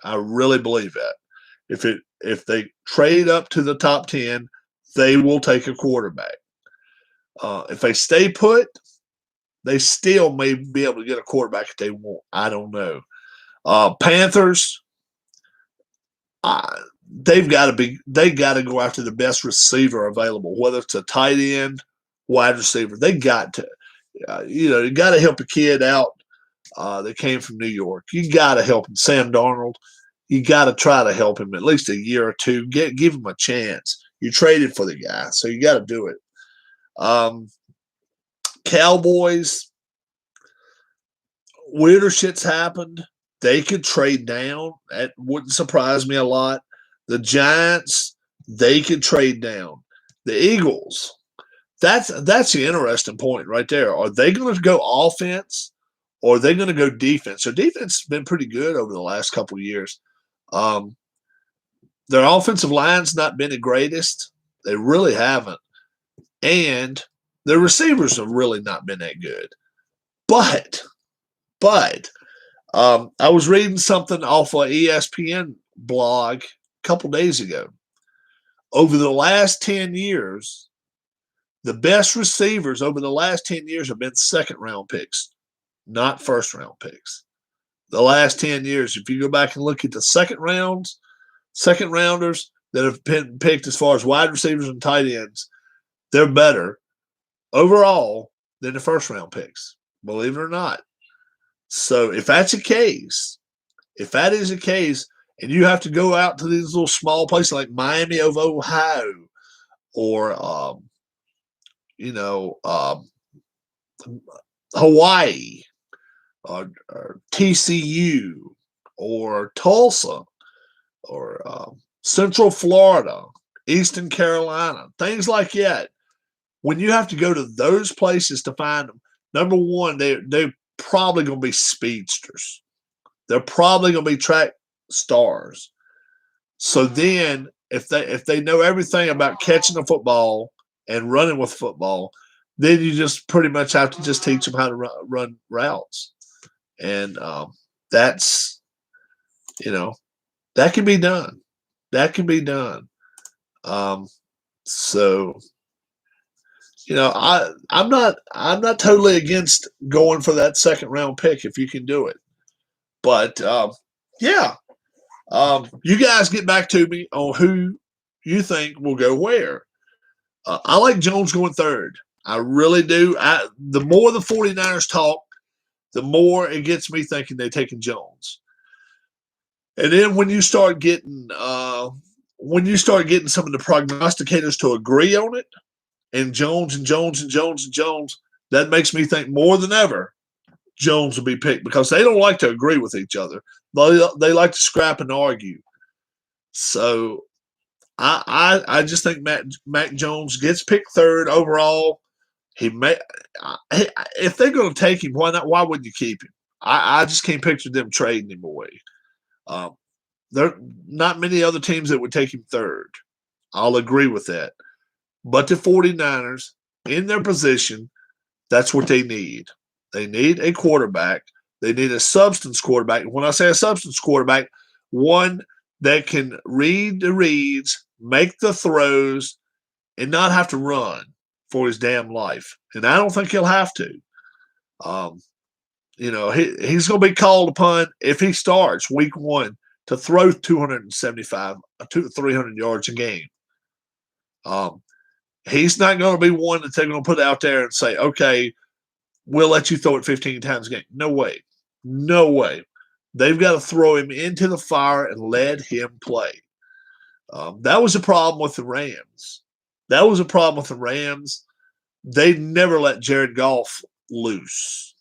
I really believe that. If they trade up to the top 10, they will take a quarterback. If they stay put, they still may be able to get a quarterback if they want. I don't know. Panthers, they got to go after the best receiver available, whether it's a tight end, wide receiver. They got to, you got to help a kid out that came from New York. You got to help him. Sam Darnold, you got to try to help him at least a year or two. Give him a chance. You traded for the guy, so you got to do it. Cowboys, weirder shit's happened. They could trade down. That wouldn't surprise me a lot. The Giants, they could trade down. The Eagles, that's the interesting point right there. Are they going to go offense or are they going to go defense? Their defense has been pretty good over the last couple of years. Their offensive line's not been the greatest. They really haven't. And their receivers have really not been that good. But I was reading something off an ESPN blog a couple days ago. Over the last 10 years, the best receivers over the last 10 years have been second-round picks, not first-round picks. The last 10 years, if you go back and look at the second rounders that have been picked as far as wide receivers and tight ends, they're better overall than the first-round picks, believe it or not. So if that is the case, and you have to go out to these little small places like Miami of Ohio or, Hawaii or TCU or Tulsa or Central Florida, Eastern Carolina, things like that. When you have to go to those places to find them, number one, they're probably going to be speedsters. They're probably going to be track stars. So then if they know everything about catching a football and running with football, then you just pretty much have to just teach them how to run routes. And that's, that can be done. That can be done. So, I'm not totally against going for that second round pick if you can do it. But yeah, you guys get back to me on who you think will go where. I like Jones going third. I really do. The more the 49ers talk, the more it gets me thinking they're taking Jones. And then when you start getting some of the prognosticators to agree on it, and Jones, that makes me think more than ever Jones will be picked because they don't like to agree with each other. They like to scrap and argue. So I just think Mac Jones gets picked third overall. If they're going to take him, why not? Why wouldn't you keep him? I just can't picture them trading him away. There are not many other teams that would take him third. I'll agree with that. But the 49ers, in their position, that's what they need. They need a quarterback. They need a substance quarterback. When I say a substance quarterback, one that can read the reads, make the throws, and not have to run for his damn life. And I don't think he'll have to. He's going to be called upon if he starts week 1 to throw 275 to 300 yards a game. He's not going to be one that they're going to put out there and say, okay, we'll let you throw it 15 times a game. No way. No way. They've got to throw him into the fire and let him play. That was a problem with the Rams. They never let Jared Goff loose.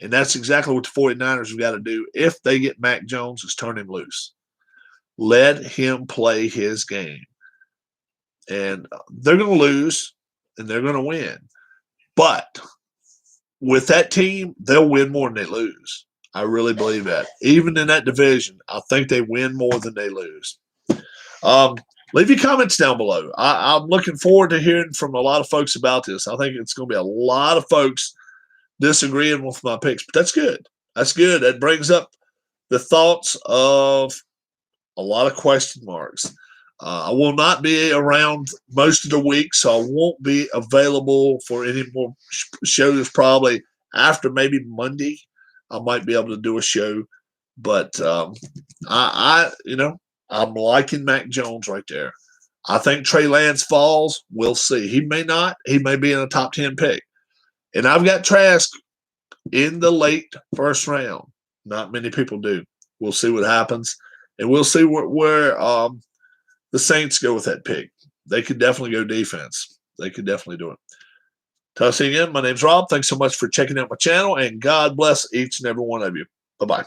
And that's exactly what the 49ers have got to do if they get Mac Jones, is turn him loose. Let him play his game. And they're going to lose and they're going to win. But with that team, they'll win more than they lose. I really believe that. Even in that division, I think they win more than they lose. Leave your comments down below. I'm looking forward to hearing from a lot of folks about this. I think it's going to be a lot of folks disagreeing with my picks, but that's good. That's good. That brings up the thoughts of a lot of question marks. I will not be around most of the week, so I won't be available for any more shows probably after maybe Monday. I might be able to do a show, but I'm liking Mac Jones right there. I think Trey Lance falls. We'll see. He may not. He may be in a top 10 pick. And I've got Trask in the late first round. Not many people do. We'll see what happens. And we'll see where the Saints go with that pick. They could definitely go defense. They could definitely do it. Till I see you again, my name's Rob. Thanks so much for checking out my channel, and God bless each and every one of you. Bye-bye.